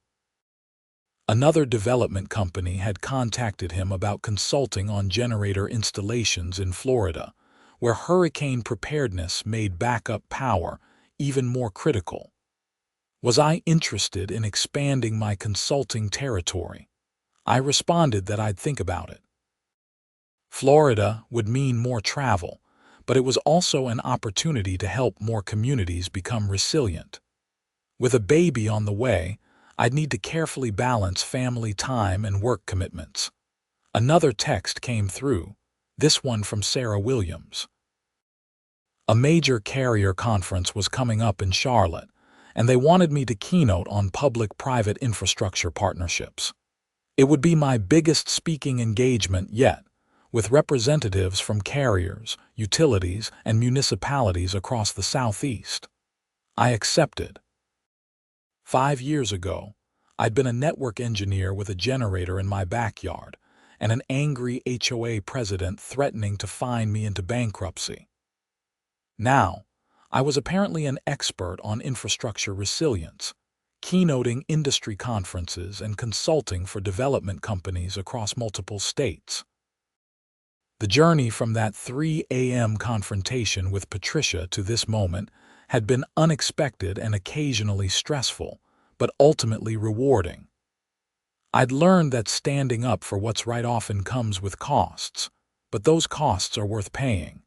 Another development company had contacted him about consulting on generator installations in Florida, where hurricane preparedness made backup power even more critical. Was I interested in expanding my consulting territory? I responded that I'd think about it. Florida would mean more travel, but it was also an opportunity to help more communities become resilient. With a baby on the way, I'd need to carefully balance family time and work commitments. Another text came through, this one from Sarah Williams. A major carrier conference was coming up in Charlotte, and they wanted me to keynote on public-private infrastructure partnerships. It would be my biggest speaking engagement yet, with representatives from carriers, utilities, and municipalities across the Southeast. I accepted. 5 years ago, I'd been a network engineer with a generator in my backyard, and an angry HOA president threatening to fine me into bankruptcy. Now, I was apparently an expert on infrastructure resilience, keynoting industry conferences and consulting for development companies across multiple states. The journey from that 3 a.m. confrontation with Patricia to this moment had been unexpected and occasionally stressful, but ultimately rewarding. I'd learned that standing up for what's right often comes with costs, but those costs are worth paying.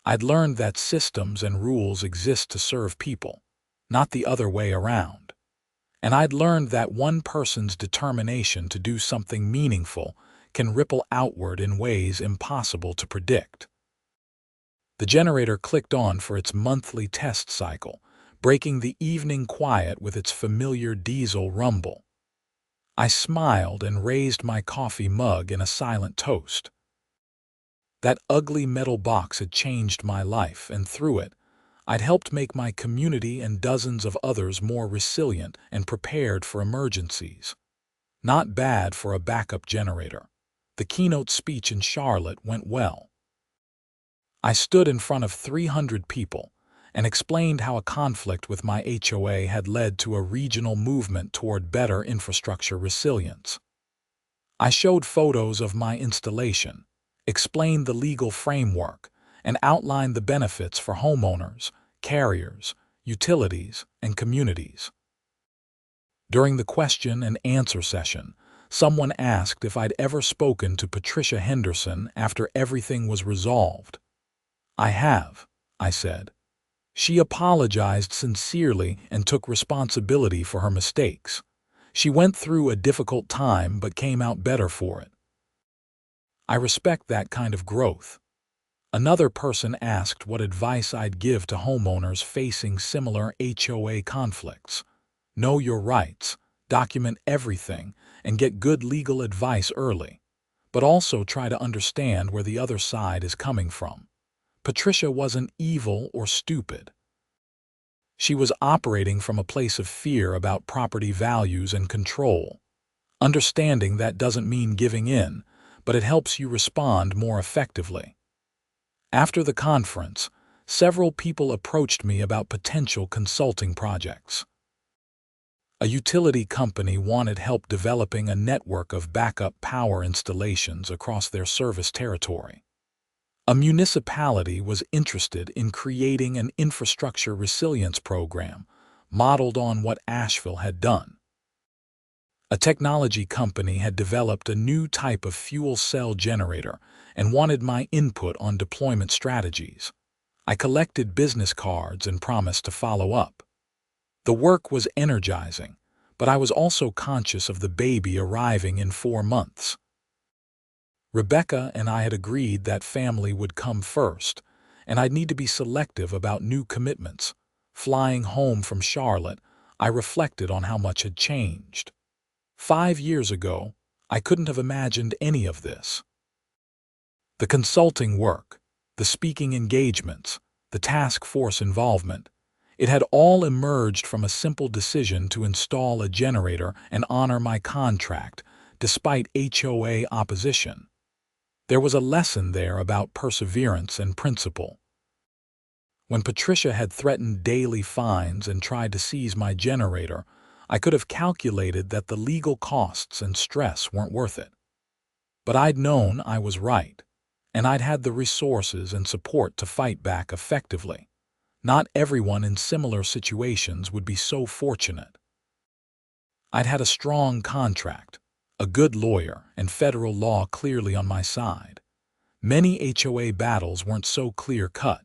I'd learned that systems and rules exist to serve people, not the other way around. And I'd learned that one person's determination to do something meaningful can ripple outward in ways impossible to predict. The generator clicked on for its monthly test cycle, breaking the evening quiet with its familiar diesel rumble. I smiled and raised my coffee mug in a silent toast. That ugly metal box had changed my life, and through it, I'd helped make my community and dozens of others more resilient and prepared for emergencies. Not bad for a backup generator. The keynote speech in Charlotte went well. I stood in front of 300 people and explained how a conflict with my HOA had led to a regional movement toward better infrastructure resilience. I showed photos of my installation, explained the legal framework, and outlined the benefits for homeowners, carriers, utilities, and communities. During the question and answer session, someone asked if I'd ever spoken to Patricia Henderson after everything was resolved. I have, I said. She apologized sincerely and took responsibility for her mistakes. She went through a difficult time but came out better for it. I respect that kind of growth. Another person asked what advice I'd give to homeowners facing similar HOA conflicts. Know your rights, document everything, and get good legal advice early. But also try to understand where the other side is coming from. Patricia wasn't evil or stupid. She was operating from a place of fear about property values and control. Understanding that doesn't mean giving in, but it helps you respond more effectively. After the conference, several people approached me about potential consulting projects. A utility company wanted help developing a network of backup power installations across their service territory. A municipality was interested in creating an infrastructure resilience program modeled on what Asheville had done. A technology company had developed a new type of fuel cell generator and wanted my input on deployment strategies. I collected business cards and promised to follow up. The work was energizing, but I was also conscious of the baby arriving in 4 months. Rebecca and I had agreed that family would come first, and I'd need to be selective about new commitments. Flying home from Charlotte, I reflected on how much had changed. 5 years ago, I couldn't have imagined any of this. The consulting work, the speaking engagements, the task force involvement, it had all emerged from a simple decision to install a generator and honor my contract, despite HOA opposition. There was a lesson there about perseverance and principle. When Patricia had threatened daily fines and tried to seize my generator, I could have calculated that the legal costs and stress weren't worth it. But I'd known I was right, and I'd had the resources and support to fight back effectively. Not everyone in similar situations would be so fortunate. I'd had a strong contract, a good lawyer, and federal law clearly on my side. Many HOA battles weren't so clear-cut.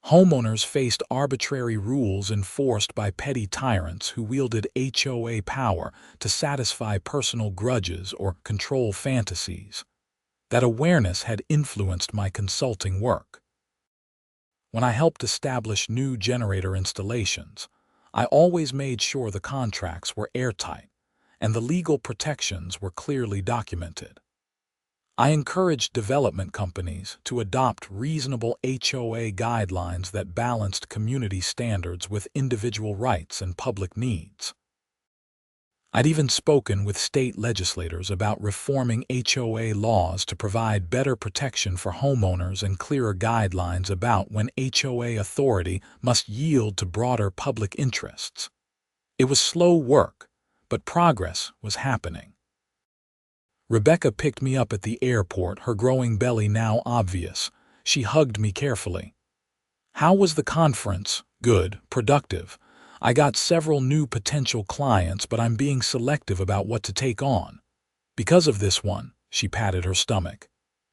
Homeowners faced arbitrary rules enforced by petty tyrants who wielded HOA power to satisfy personal grudges or control fantasies. That awareness had influenced my consulting work. When I helped establish new generator installations, I always made sure the contracts were airtight and the legal protections were clearly documented. I encouraged development companies to adopt reasonable HOA guidelines that balanced community standards with individual rights and public needs. I'd even spoken with state legislators about reforming HOA laws to provide better protection for homeowners and clearer guidelines about when HOA authority must yield to broader public interests. It was slow work, but progress was happening. Rebecca picked me up at the airport, her growing belly now obvious. She hugged me carefully. "How was the conference?" "Good, productive. I got several new potential clients, but I'm being selective about what to take on. Because of this one," she patted her stomach.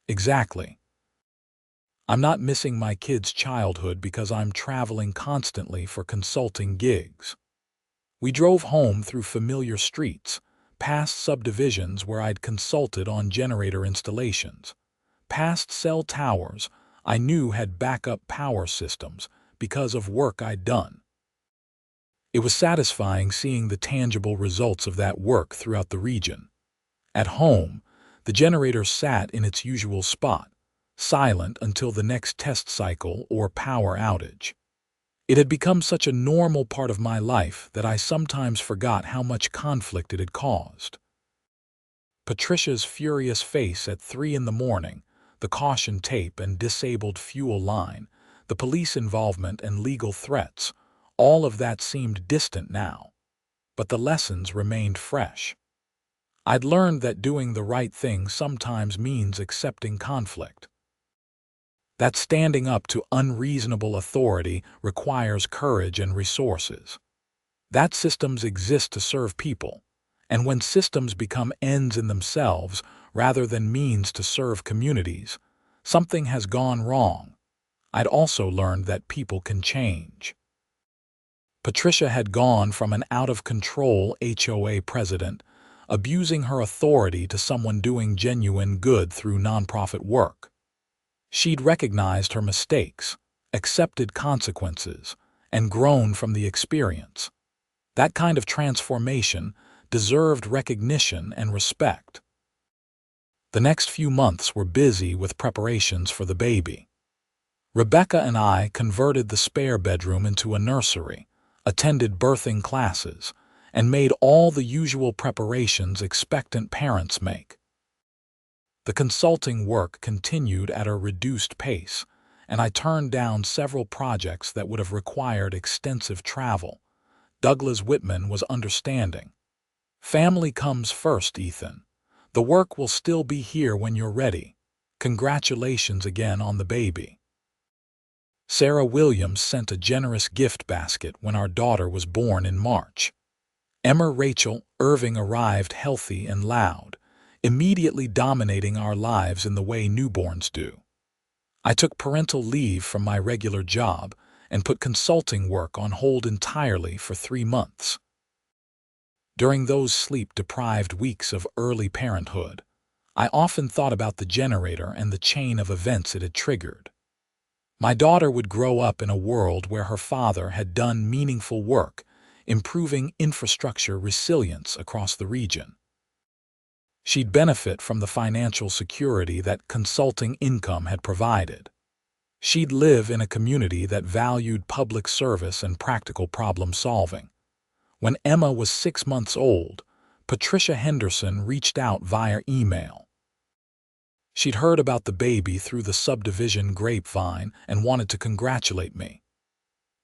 "Exactly. I'm not missing my kids' childhood because I'm traveling constantly for consulting gigs." We drove home through familiar streets, past subdivisions where I'd consulted on generator installations, past cell towers I knew had backup power systems because of work I'd done. It was satisfying seeing the tangible results of that work throughout the region. At home, the generator sat in its usual spot, silent until the next test cycle or power outage. It had become such a normal part of my life that I sometimes forgot how much conflict it had caused. Patricia's furious face at 3 in the morning, the caution tape and disabled fuel line, the police involvement and legal threats, all of that seemed distant now. But the lessons remained fresh. I'd learned that doing the right thing sometimes means accepting conflict. That standing up to unreasonable authority requires courage and resources. That systems exist to serve people, and when systems become ends in themselves rather than means to serve communities, something has gone wrong. I'd also learned that people can change. Patricia had gone from an out-of-control HOA president, abusing her authority to someone doing genuine good through nonprofit work. She'd recognized her mistakes, accepted consequences, and grown from the experience. That kind of transformation deserved recognition and respect. The next few months were busy with preparations for the baby. Rebecca and I converted the spare bedroom into a nursery, attended birthing classes, and made all the usual preparations expectant parents make. The consulting work continued at a reduced pace, and I turned down several projects that would have required extensive travel. Douglas Whitman was understanding. "Family comes first, Ethan. The work will still be here when you're ready. Congratulations again on the baby." Sarah Williams sent a generous gift basket when our daughter was born in March. Emma Rachel Irving arrived healthy and loud, immediately dominating our lives in the way newborns do. I took parental leave from my regular job and put consulting work on hold entirely for 3 months. During those sleep-deprived weeks of early parenthood, I often thought about the generator and the chain of events it had triggered. My daughter would grow up in a world where her father had done meaningful work, improving infrastructure resilience across the region. She'd benefit from the financial security that consulting income had provided. She'd live in a community that valued public service and practical problem-solving. When Emma was 6 months old, Patricia Henderson reached out via email. She'd heard about the baby through the subdivision grapevine and wanted to congratulate me.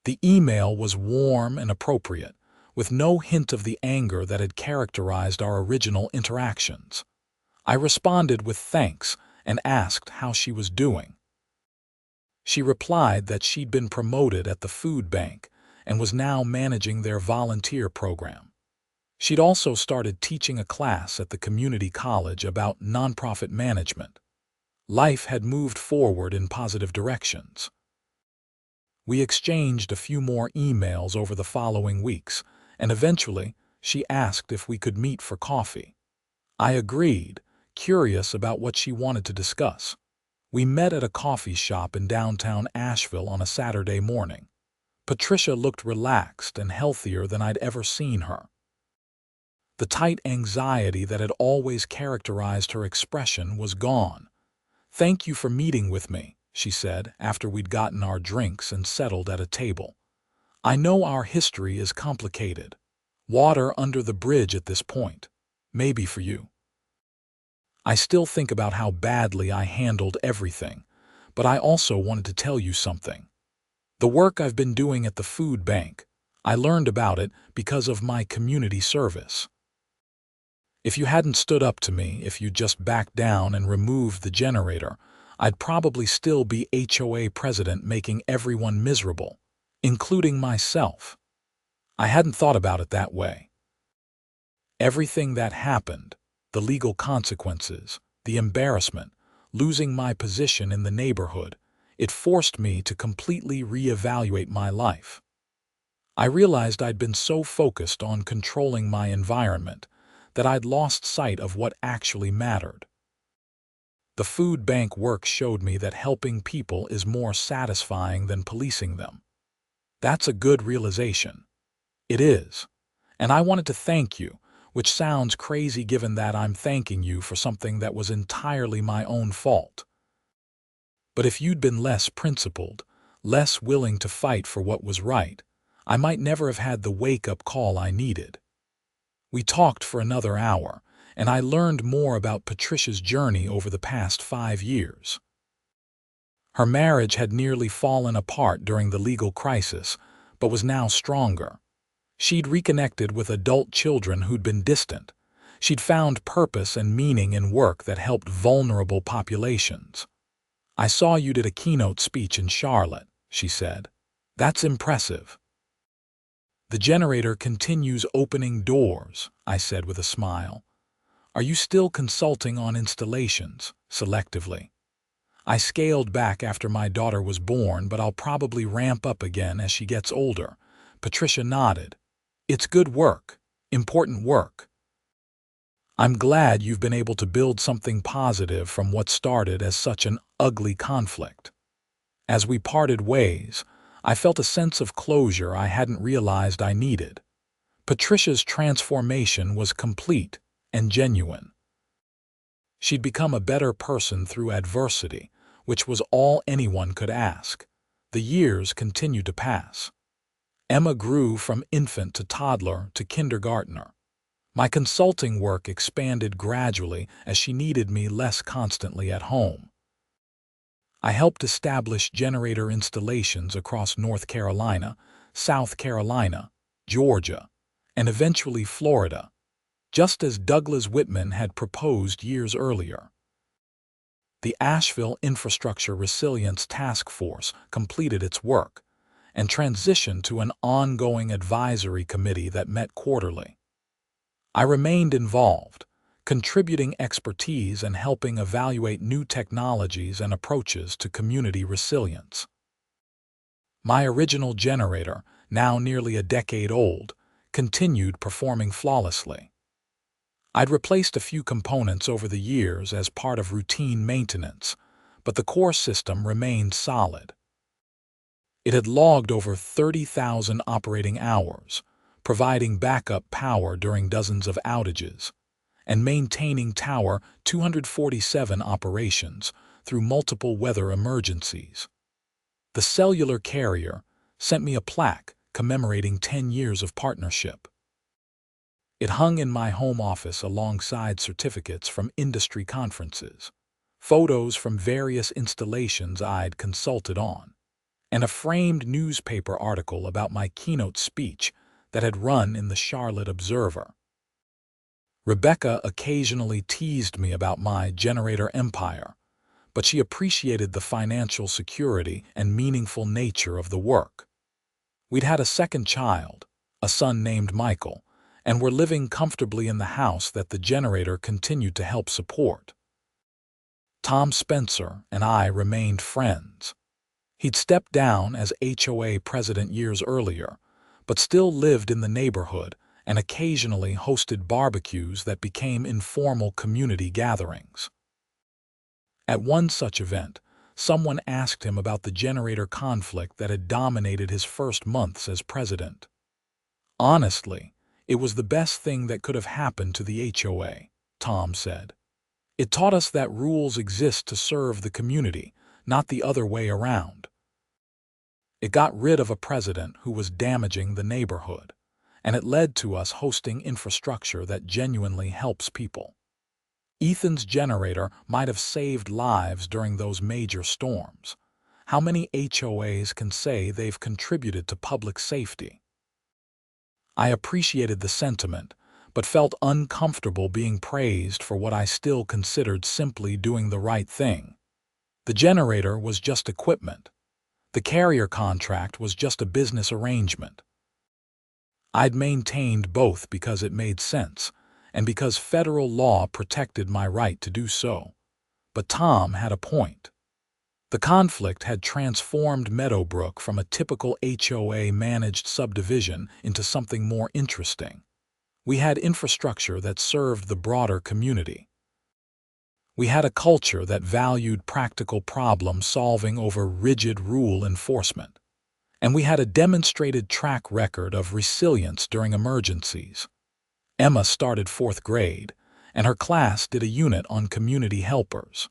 The email was warm and appropriate, with no hint of the anger that had characterized our original interactions. I responded with thanks and asked how she was doing. She replied that she'd been promoted at the food bank and was now managing their volunteer program. She'd also started teaching a class at the community college about nonprofit management. Life had moved forward in positive directions. We exchanged a few more emails over the following weeks, and eventually she asked if we could meet for coffee. I agreed, curious about what she wanted to discuss. We met at a coffee shop in downtown Asheville on a Saturday morning. Patricia looked relaxed and healthier than I'd ever seen her. The tight anxiety that had always characterized her expression was gone. "Thank you for meeting with me," she said after we'd gotten our drinks and settled at a table. "I know our history is complicated. Water under the bridge at this point. Maybe for you. I still think about how badly I handled everything, but I also wanted to tell you something. The work I've been doing at the food bank, I learned about it because of my community service. If you hadn't stood up to me, if you just backed down and removed the generator, I'd probably still be HOA president making everyone miserable, including myself. I hadn't thought about it that way. Everything that happened, the legal consequences, the embarrassment, losing my position in the neighborhood, it forced me to completely reevaluate my life. I realized I'd been so focused on controlling my environment that I'd lost sight of what actually mattered. The food bank work showed me that helping people is more satisfying than policing them. That's a good realization. It is. And I wanted to thank you, which sounds crazy given that I'm thanking you for something that was entirely my own fault. But if you'd been less principled, less willing to fight for what was right, I might never have had the wake-up call I needed. We talked for another hour, and I learned more about Patricia's journey over the past 5 years. Her marriage had nearly fallen apart during the legal crisis, but was now stronger. She'd reconnected with adult children who'd been distant. She'd found purpose and meaning in work that helped vulnerable populations. "I saw you did a keynote speech in Charlotte," she said. "That's impressive." "The generator continues opening doors," I said with a smile. "Are you still consulting on installations, selectively?" "I scaled back after my daughter was born, but I'll probably ramp up again as she gets older." Patricia nodded. "It's good work, important work." I'm glad you've been able to build something positive from what started as such an ugly conflict. As we parted ways, I felt a sense of closure I hadn't realized I needed. Patricia's transformation was complete and genuine. She'd become a better person through adversity, which was all anyone could ask. The years continued to pass. Emma grew from infant to toddler to kindergartner. My consulting work expanded gradually as she needed me less constantly at home. I helped establish generator installations across North Carolina, South Carolina, Georgia, and eventually Florida, just as Douglas Whitman had proposed years earlier. The Asheville Infrastructure Resilience Task Force completed its work and transitioned to an ongoing advisory committee that met quarterly. I remained involved, contributing expertise and helping evaluate new technologies and approaches to community resilience. My original generator, now nearly a decade old, continued performing flawlessly. I'd replaced a few components over the years as part of routine maintenance, but the core system remained solid. It had logged over 30,000 operating hours, providing backup power during dozens of outages, and maintaining Tower 247 operations through multiple weather emergencies. The cellular carrier sent me a plaque commemorating 10 years of partnership. It hung in my home office alongside certificates from industry conferences, photos from various installations I'd consulted on, and a framed newspaper article about my keynote speech that had run in the Charlotte Observer. Rebecca occasionally teased me about my generator empire, but she appreciated the financial security and meaningful nature of the work. We'd had a second child, a son named Michael, and were living comfortably in the house that the generator continued to help support. Tom Spencer and I remained friends. He'd stepped down as HOA president years earlier, but still lived in the neighborhood and occasionally hosted barbecues that became informal community gatherings. At one such event, someone asked him about the generator conflict that had dominated his first months as president. Honestly, it was the best thing that could have happened to the HOA, Tom said. It taught us that rules exist to serve the community, not the other way around. It got rid of a president who was damaging the neighborhood, and it led to us hosting infrastructure that genuinely helps people. Ethan's generator might have saved lives during those major storms. How many HOAs can say they've contributed to public safety? I appreciated the sentiment, but felt uncomfortable being praised for what I still considered simply doing the right thing. The generator was just equipment. The carrier contract was just a business arrangement. I'd maintained both because it made sense, and because federal law protected my right to do so. But Tom had a point. The conflict had transformed Meadowbrook from a typical HOA-managed subdivision into something more interesting. We had infrastructure that served the broader community. We had a culture that valued practical problem-solving over rigid rule enforcement. And we had a demonstrated track record of resilience during emergencies. Emma started 4th grade, and her class did a unit on community helpers.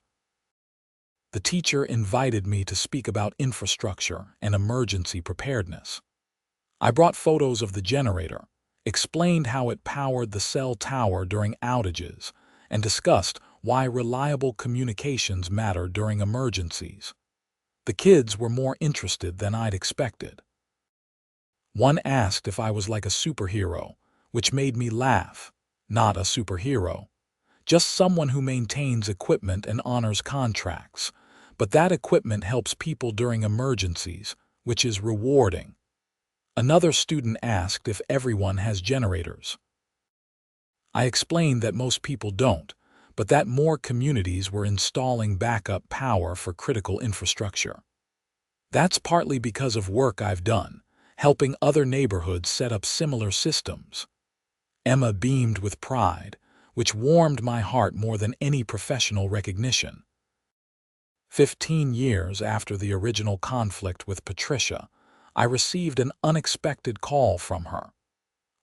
The teacher invited me to speak about infrastructure and emergency preparedness. I brought photos of the generator, explained how it powered the cell tower during outages, and discussed why reliable communications matter during emergencies. The kids were more interested than I'd expected. One asked if I was like a superhero, which made me laugh. Not a superhero, just someone who maintains equipment and honors contracts. But that equipment helps people during emergencies, which is rewarding. Another student asked if everyone has generators. I explained that most people don't, but that more communities were installing backup power for critical infrastructure. That's partly because of work I've done, helping other neighborhoods set up similar systems. Emma beamed with pride, which warmed my heart more than any professional recognition. 15 years after the original conflict with Patricia, I received an unexpected call from her.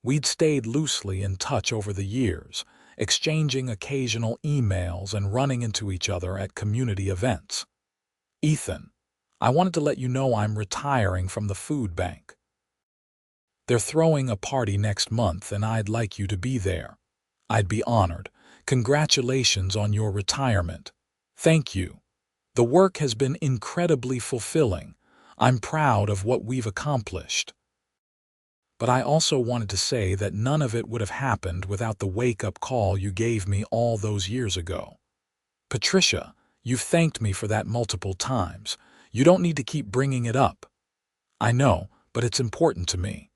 We'd stayed loosely in touch over the years, exchanging occasional emails and running into each other at community events. "Ethan, I wanted to let you know I'm retiring from the food bank. They're throwing a party next month and I'd like you to be there. I'd be honored. Congratulations on your retirement. Thank you. The work has been incredibly fulfilling. I'm proud of what we've accomplished. But I also wanted to say that none of it would have happened without the wake-up call you gave me all those years ago. Patricia, you've thanked me for that multiple times. You don't need to keep bringing it up. I know, but it's important to me.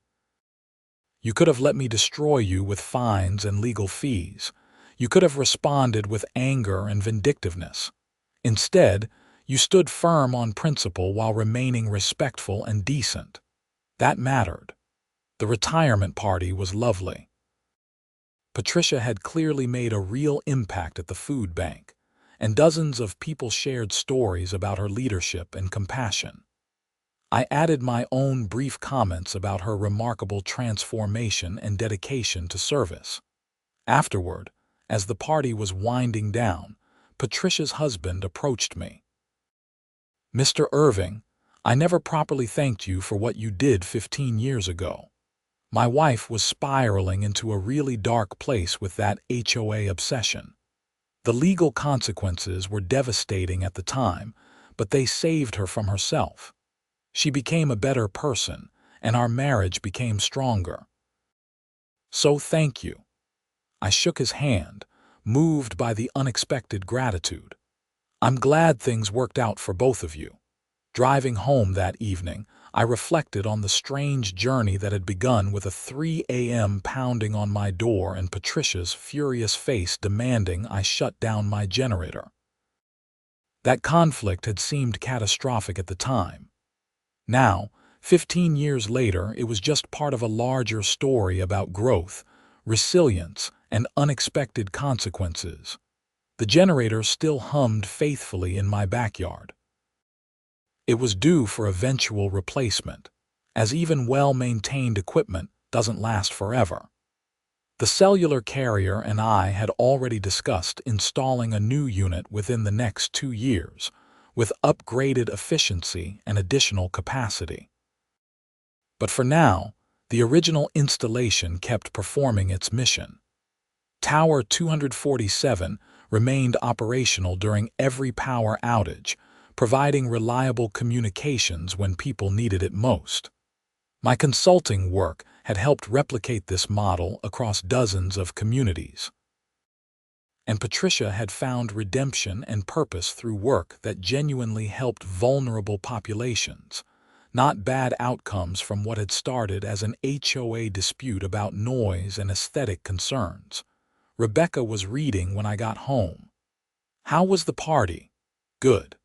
You could have let me destroy you with fines and legal fees. You could have responded with anger and vindictiveness. Instead, you stood firm on principle while remaining respectful and decent. That mattered. The retirement party was lovely." Patricia had clearly made a real impact at the food bank, and dozens of people shared stories about her leadership and compassion. I added my own brief comments about her remarkable transformation and dedication to service. Afterward, as the party was winding down, Patricia's husband approached me. "Mr. Irving, I never properly thanked you for what you did 15 years ago. My wife was spiraling into a really dark place with that HOA obsession. The legal consequences were devastating at the time, but they saved her from herself. She became a better person, and our marriage became stronger. So thank you." I shook his hand, moved by the unexpected gratitude. "I'm glad things worked out for both of you." Driving home that evening, I reflected on the strange journey that had begun with a 3 a.m. pounding on my door and Patricia's furious face demanding I shut down my generator. That conflict had seemed catastrophic at the time. Now, 15 years later, it was just part of a larger story about growth, resilience, and unexpected consequences. The generator still hummed faithfully in my backyard. It was due for eventual replacement, as even well-maintained equipment doesn't last forever. The cellular carrier and I had already discussed installing a new unit within the next 2 years, with upgraded efficiency and additional capacity. But for now, the original installation kept performing its mission. Tower 247 remained operational during every power outage, providing reliable communications when people needed it most. My consulting work had helped replicate this model across dozens of communities. And Patricia had found redemption and purpose through work that genuinely helped vulnerable populations, not bad outcomes from what had started as an HOA dispute about noise and aesthetic concerns. Rebecca was reading when I got home. "How was the party?" "Good.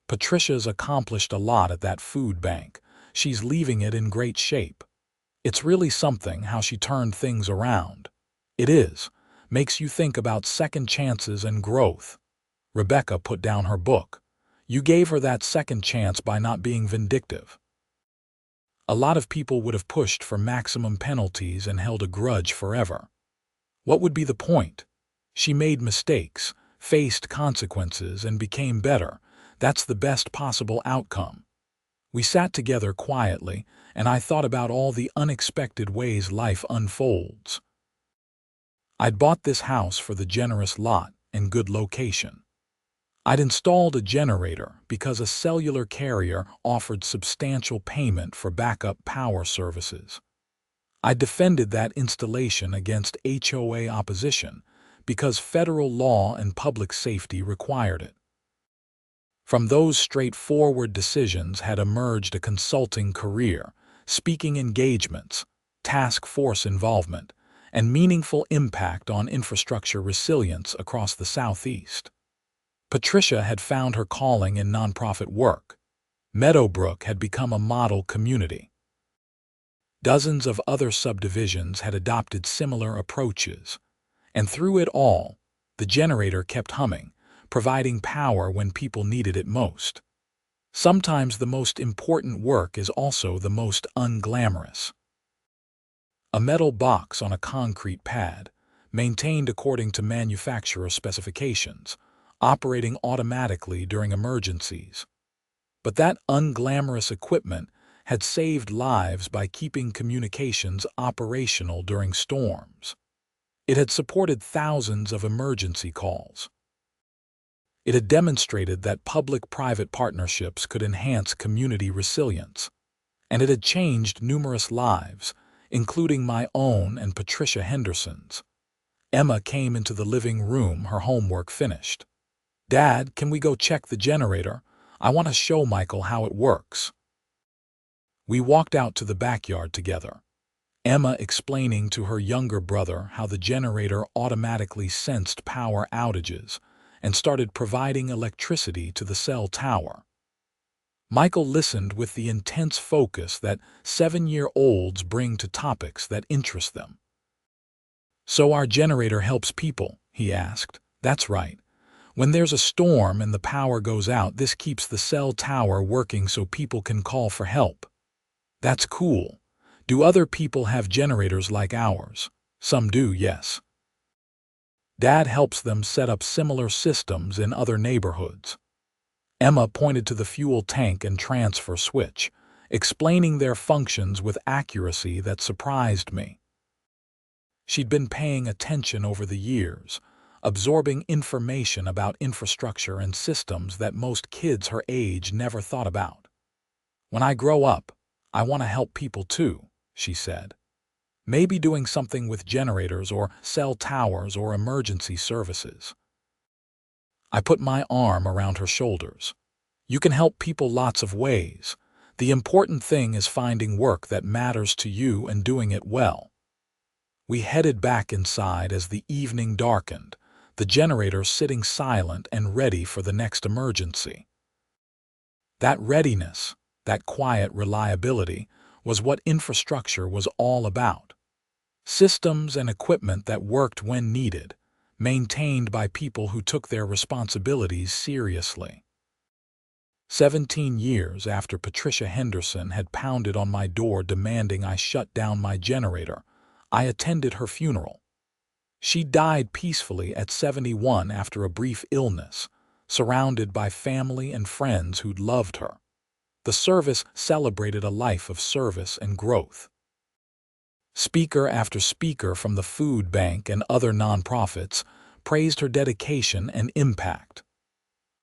Patricia's accomplished a lot at that food bank. She's leaving it in great shape. It's really something how she turned things around." "It is. Makes you think about second chances and growth." Rebecca put down her book. "You gave her that second chance by not being vindictive. A lot of people would have pushed for maximum penalties and held a grudge forever. What would be the point? She made mistakes, faced consequences, and became better. That's the best possible outcome." We sat together quietly, and I thought about all the unexpected ways life unfolds. I'd bought this house for the generous lot and good location. I'd installed a generator because a cellular carrier offered substantial payment for backup power services. I defended that installation against HOA opposition because federal law and public safety required it. From those straightforward decisions had emerged a consulting career, speaking engagements, task force involvement, and meaningful impact on infrastructure resilience across the Southeast. Patricia had found her calling in nonprofit work. Meadowbrook had become a model community. Dozens of other subdivisions had adopted similar approaches, And through it all, the generator kept humming, providing power when people needed it most. Sometimes the most important work is also the most unglamorous. A metal box on a concrete pad, maintained according to manufacturer specifications, operating automatically during emergencies. But that unglamorous equipment had saved lives by keeping communications operational during storms. It had supported thousands of emergency calls. It had demonstrated that public-private partnerships could enhance community resilience, and it had changed numerous lives, including my own and Patricia Henderson's. Emma came into the living room, her homework finished. "Dad, can we go check the generator? I want to show Michael how it works." We walked out to the backyard together, Emma explaining to her younger brother how the generator automatically sensed power outages and started providing electricity to the cell tower. Michael listened with the intense focus that 7-year-olds bring to topics that interest them. "So our generator helps people?" he asked. "That's right. When there's a storm and the power goes out, this keeps the cell tower working so people can call for help." "That's cool. Do other people have generators like ours?" "Some do, yes. Dad helps them set up similar systems in other neighborhoods." Emma pointed to the fuel tank and transfer switch, explaining their functions with accuracy that surprised me. She'd been paying attention over the years, absorbing information about infrastructure and systems that most kids her age never thought about. "When I grow up, I want to help people too," she said. "Maybe doing something with generators or cell towers or emergency services." I put my arm around her shoulders. "You can help people lots of ways. The important thing is finding work that matters to you and doing it well." We headed back inside as the evening darkened, the generator sitting silent and ready for the next emergency. That readiness, that quiet reliability, was what infrastructure was all about. Systems and equipment that worked when needed, maintained by people who took their responsibilities seriously. 17 years after Patricia Henderson had pounded on my door demanding I shut down my generator, I attended her funeral. She died peacefully at 71 after a brief illness, surrounded by family and friends who'd loved her. The service celebrated a life of service and growth. Speaker after speaker from the food bank and other nonprofits praised her dedication and impact.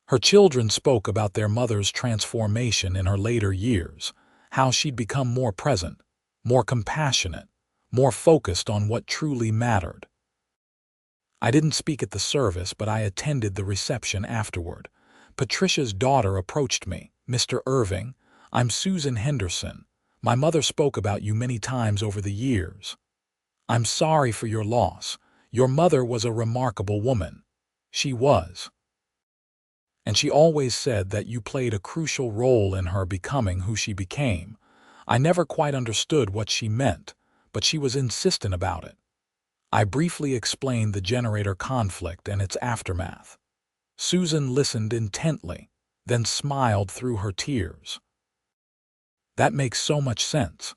Her children spoke about their mother's transformation in her later years, how she'd become more present, more compassionate, more focused on what truly mattered. I didn't speak at the service, but I attended the reception afterward. Patricia's daughter approached me. "Mr. Irving, I'm Susan Henderson. My mother spoke about you many times over the years. I'm sorry for your loss. Your mother was a remarkable woman." She was. "And she always said that you played a crucial role in her becoming who she became. I never quite understood what she meant, but she was insistent about it." I briefly explained the generator conflict and its aftermath. Susan listened intently, then smiled through her tears. "That makes so much sense.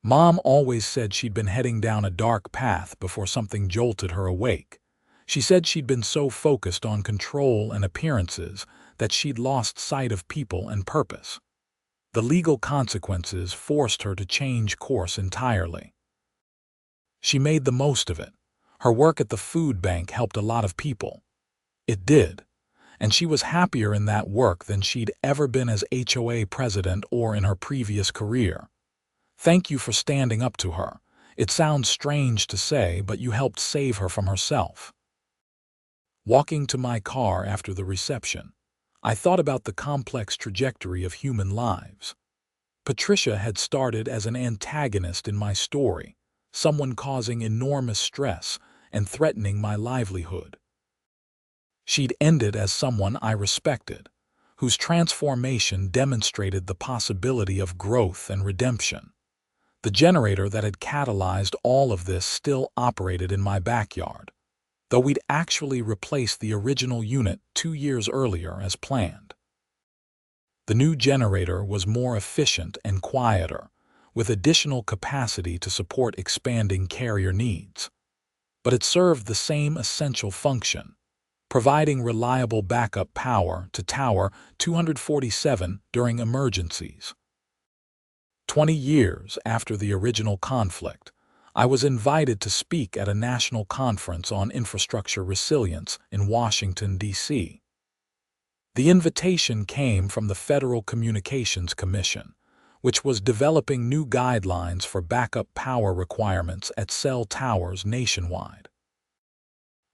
Mom always said she'd been heading down a dark path before something jolted her awake. She said she'd been so focused on control and appearances that she'd lost sight of people and purpose. The legal consequences forced her to change course entirely. She made the most of it. Her work at the food bank helped a lot of people. It did. And she was happier in that work than she'd ever been as HOA president or in her previous career. Thank you for standing up to her. It sounds strange to say, but you helped save her from herself." Walking to my car after the reception, I thought about the complex trajectory of human lives. Patricia had started as an antagonist in my story, someone causing enormous stress and threatening my livelihood. She'd ended as someone I respected, whose transformation demonstrated the possibility of growth and redemption. The generator that had catalyzed all of this still operated in my backyard. though we'd actually replaced the original unit 2 years earlier as planned. The new generator was more efficient and quieter, with additional capacity to support expanding carrier needs. But it served the same essential function, providing reliable backup power to Tower 247 during emergencies. 20 years after the original conflict, I was invited to speak at a national conference on infrastructure resilience in Washington, D.C. The invitation came from the Federal Communications Commission, which was developing new guidelines for backup power requirements at cell towers nationwide.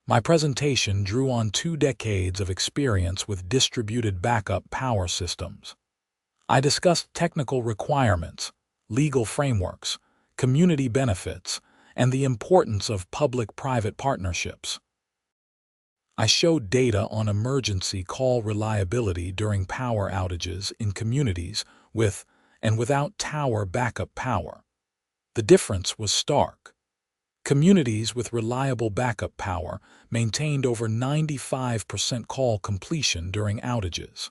My presentation drew on 2 decades of experience with distributed backup power systems. I discussed technical requirements, legal frameworks, community benefits, and the importance of public-private partnerships. I showed data on emergency call reliability during power outages in communities with and without tower backup power. The difference was stark. Communities with reliable backup power maintained over 95% call completion during outages.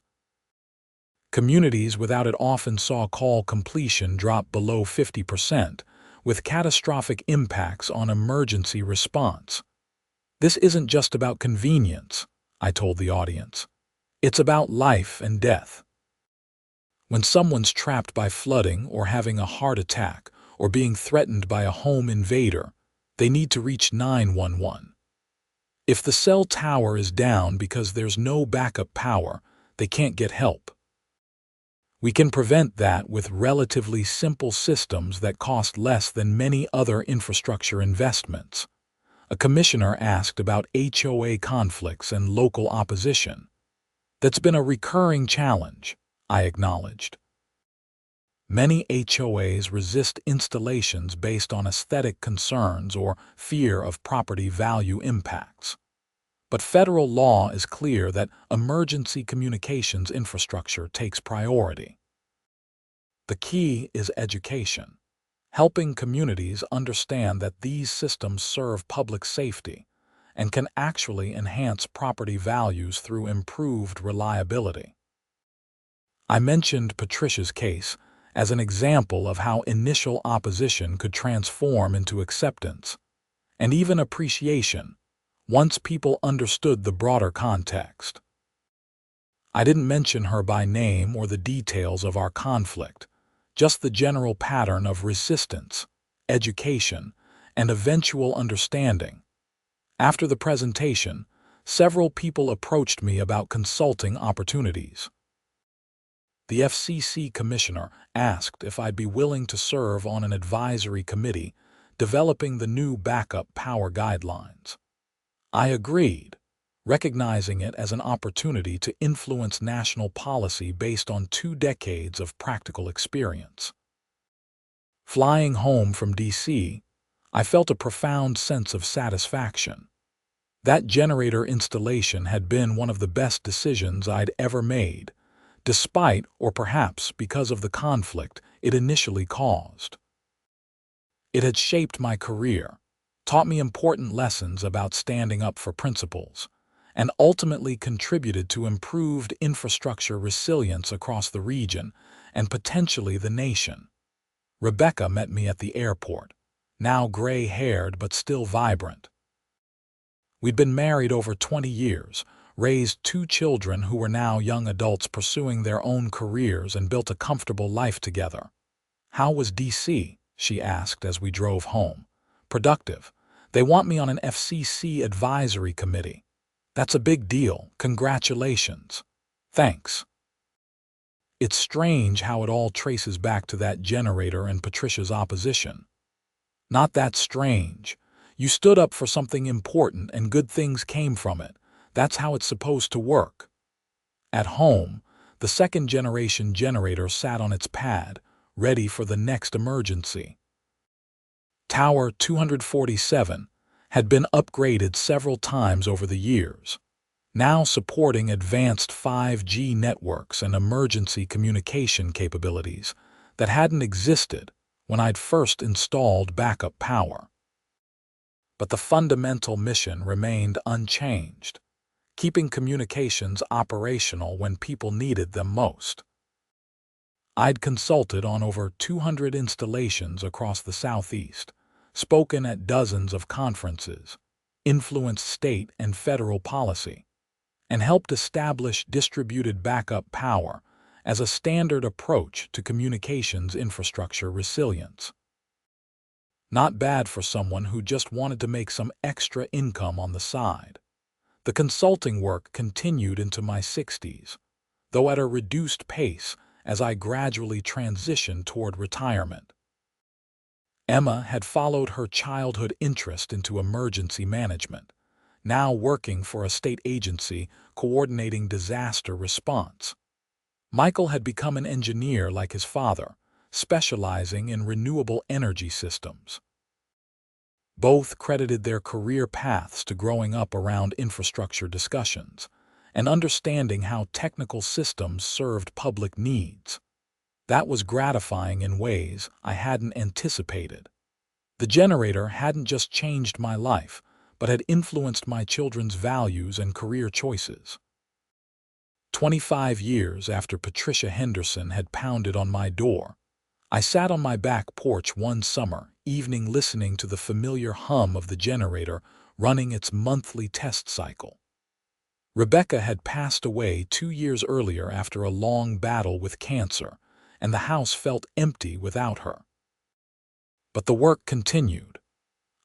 Communities without it often saw call completion drop below 50%, with catastrophic impacts on emergency response. This isn't just about convenience, I told the audience. It's about life and death. When someone's trapped by flooding or having a heart attack or being threatened by a home invader, they need to reach 911. If the cell tower is down because there's no backup power, they can't get help. We can prevent that with relatively simple systems that cost less than many other infrastructure investments. A commissioner asked about HOA conflicts and local opposition. That's been a recurring challenge, I acknowledged. Many HOAs resist installations based on aesthetic concerns or fear of property value impacts. But federal law is clear that emergency communications infrastructure takes priority. The key is education, helping communities understand that these systems serve public safety and can actually enhance property values through improved reliability. I mentioned Patricia's case as an example of how initial opposition could transform into acceptance and even appreciation once people understood the broader context. I didn't mention her by name or the details of our conflict, just the general pattern of resistance, education, and eventual understanding. After the presentation, several people approached me about consulting opportunities. The FCC commissioner asked if I'd be willing to serve on an advisory committee developing the new backup power guidelines. I agreed, recognizing it as an opportunity to influence national policy based on 2 decades of practical experience. Flying home from D.C., I felt a profound sense of satisfaction. That generator installation had been one of the best decisions I'd ever made, despite or perhaps because of the conflict it initially caused. It had shaped my career, taught me important lessons about standing up for principles, and ultimately contributed to improved infrastructure resilience across the region and potentially the nation. Rebecca met me at the airport, now gray-haired but still vibrant. We'd been married over 20 years, raised 2 children who were now young adults pursuing their own careers, and built a comfortable life together. "How was D.C.?" she asked as we drove home. "Productive. They want me on an FCC advisory committee. That's a big deal. Congratulations." "Thanks." It's strange how it all traces back to that generator and Patricia's opposition. Not that strange. You stood up for something important and good things came from it. That's how it's supposed to work. At home, the second-generation generator sat on its pad, ready for the next emergency. Tower 247 had been upgraded several times over the years, now supporting advanced 5G networks and emergency communication capabilities that hadn't existed when I'd first installed backup power. but the fundamental mission remained unchanged, keeping communications operational when people needed them most. I'd consulted on over 200 installations across the Southeast, spoken at dozens of conferences, influenced state and federal policy, and helped establish distributed backup power as a standard approach to communications infrastructure resilience. Not bad for someone who just wanted to make some extra income on the side. The consulting work continued into my 60s, though at a reduced pace as I gradually transitioned toward retirement. Emma had followed her childhood interest into emergency management, now working for a state agency coordinating disaster response. Michael had become an engineer like his father, specializing in renewable energy systems. Both credited their career paths to growing up around infrastructure discussions and understanding how technical systems served public needs. That was gratifying in ways I hadn't anticipated. The generator hadn't just changed my life, but had influenced my children's values and career choices. 25 years after Patricia Henderson had pounded on my door, I sat on my back porch one summer evening listening to the familiar hum of the generator running its monthly test cycle. Rebecca had passed away 2 years earlier after a long battle with cancer, and the house felt empty without her. But the work continued.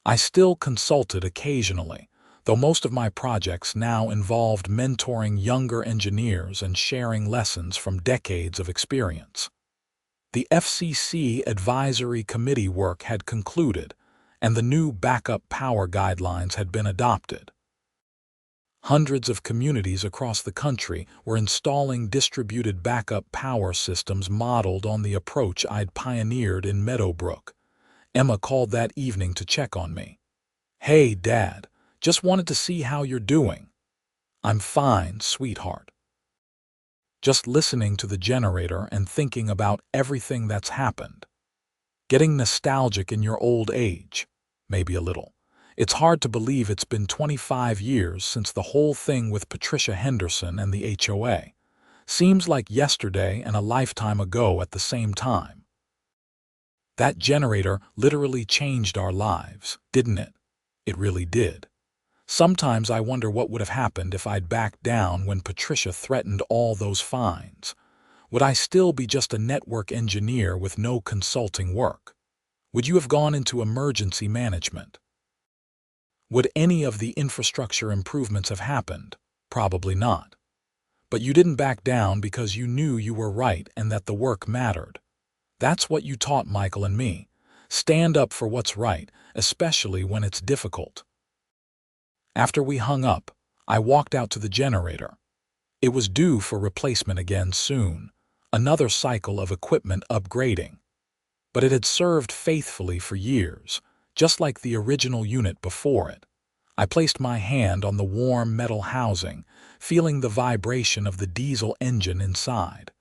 I still consulted occasionally, though most of my projects now involved mentoring younger engineers and sharing lessons from decades of experience. The FCC Advisory Committee work had concluded, and the new backup power guidelines had been adopted. Hundreds of communities across the country were installing distributed backup power systems modeled on the approach I'd pioneered in Meadowbrook. Emma called that evening to check on me. "Hey, Dad, just wanted to see how you're doing." "I'm fine, sweetheart." Just listening to the generator and thinking about everything that's happened. Getting nostalgic in your old age, maybe a little. It's hard to believe it's been 25 years since the whole thing with Patricia Henderson and the HOA. Seems like yesterday and a lifetime ago at the same time. That generator literally changed our lives, didn't it? It really did. Sometimes I wonder what would have happened if I'd backed down when Patricia threatened all those fines. Would I still be just a network engineer with no consulting work? Would you have gone into emergency management? Would any of the infrastructure improvements have happened? Probably not. But you didn't back down because you knew you were right and that the work mattered. That's what you taught Michael and me. Stand up for what's right, especially when it's difficult. After we hung up, I walked out to the generator. It was due for replacement again soon, another cycle of equipment upgrading. But it had served faithfully for years, just like the original unit before it. I placed my hand on the warm metal housing, feeling the vibration of the diesel engine inside.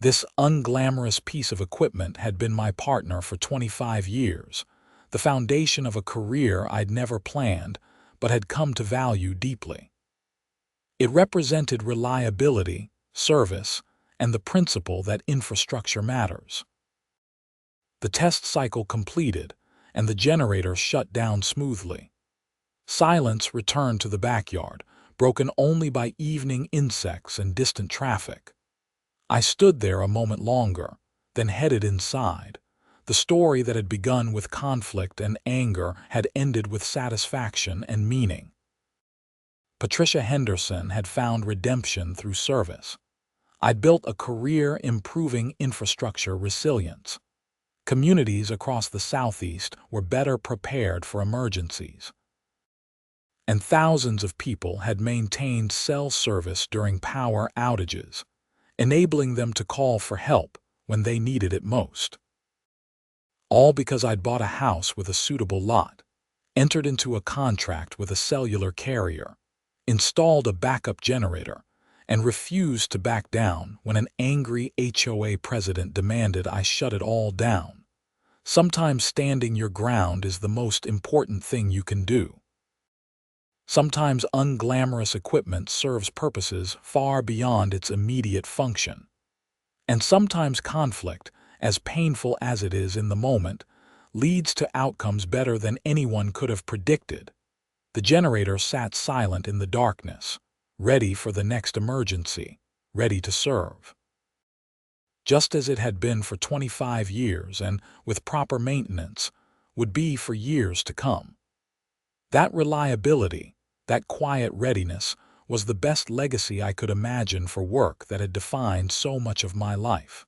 This unglamorous piece of equipment had been my partner for 25 years, the foundation of a career I'd never planned, but had come to value deeply. It represented reliability, service, and the principle that infrastructure matters. The test cycle completed, and the generator shut down smoothly. Silence returned to the backyard, broken only by evening insects and distant traffic. I stood there a moment longer, then headed inside. The story that had begun with conflict and anger had ended with satisfaction and meaning. Patricia Henderson had found redemption through service. I'd built a career improving infrastructure resilience. Communities across the Southeast were better prepared for emergencies. And thousands of people had maintained cell service during power outages, enabling them to call for help when they needed it most. All because I'd bought a house with a suitable lot, entered into a contract with a cellular carrier, installed a backup generator, and refused to back down when an angry HOA president demanded I shut it all down. Sometimes standing your ground is the most important thing you can do. Sometimes unglamorous equipment serves purposes far beyond its immediate function. And sometimes conflict, as painful as it is in the moment, leads to outcomes better than anyone could have predicted. The generator sat silent in the darkness, ready for the next emergency, ready to serve. Just as it had been for 25 years and, with proper maintenance, would be for years to come. That reliability, that quiet readiness, was the best legacy I could imagine for work that had defined so much of my life.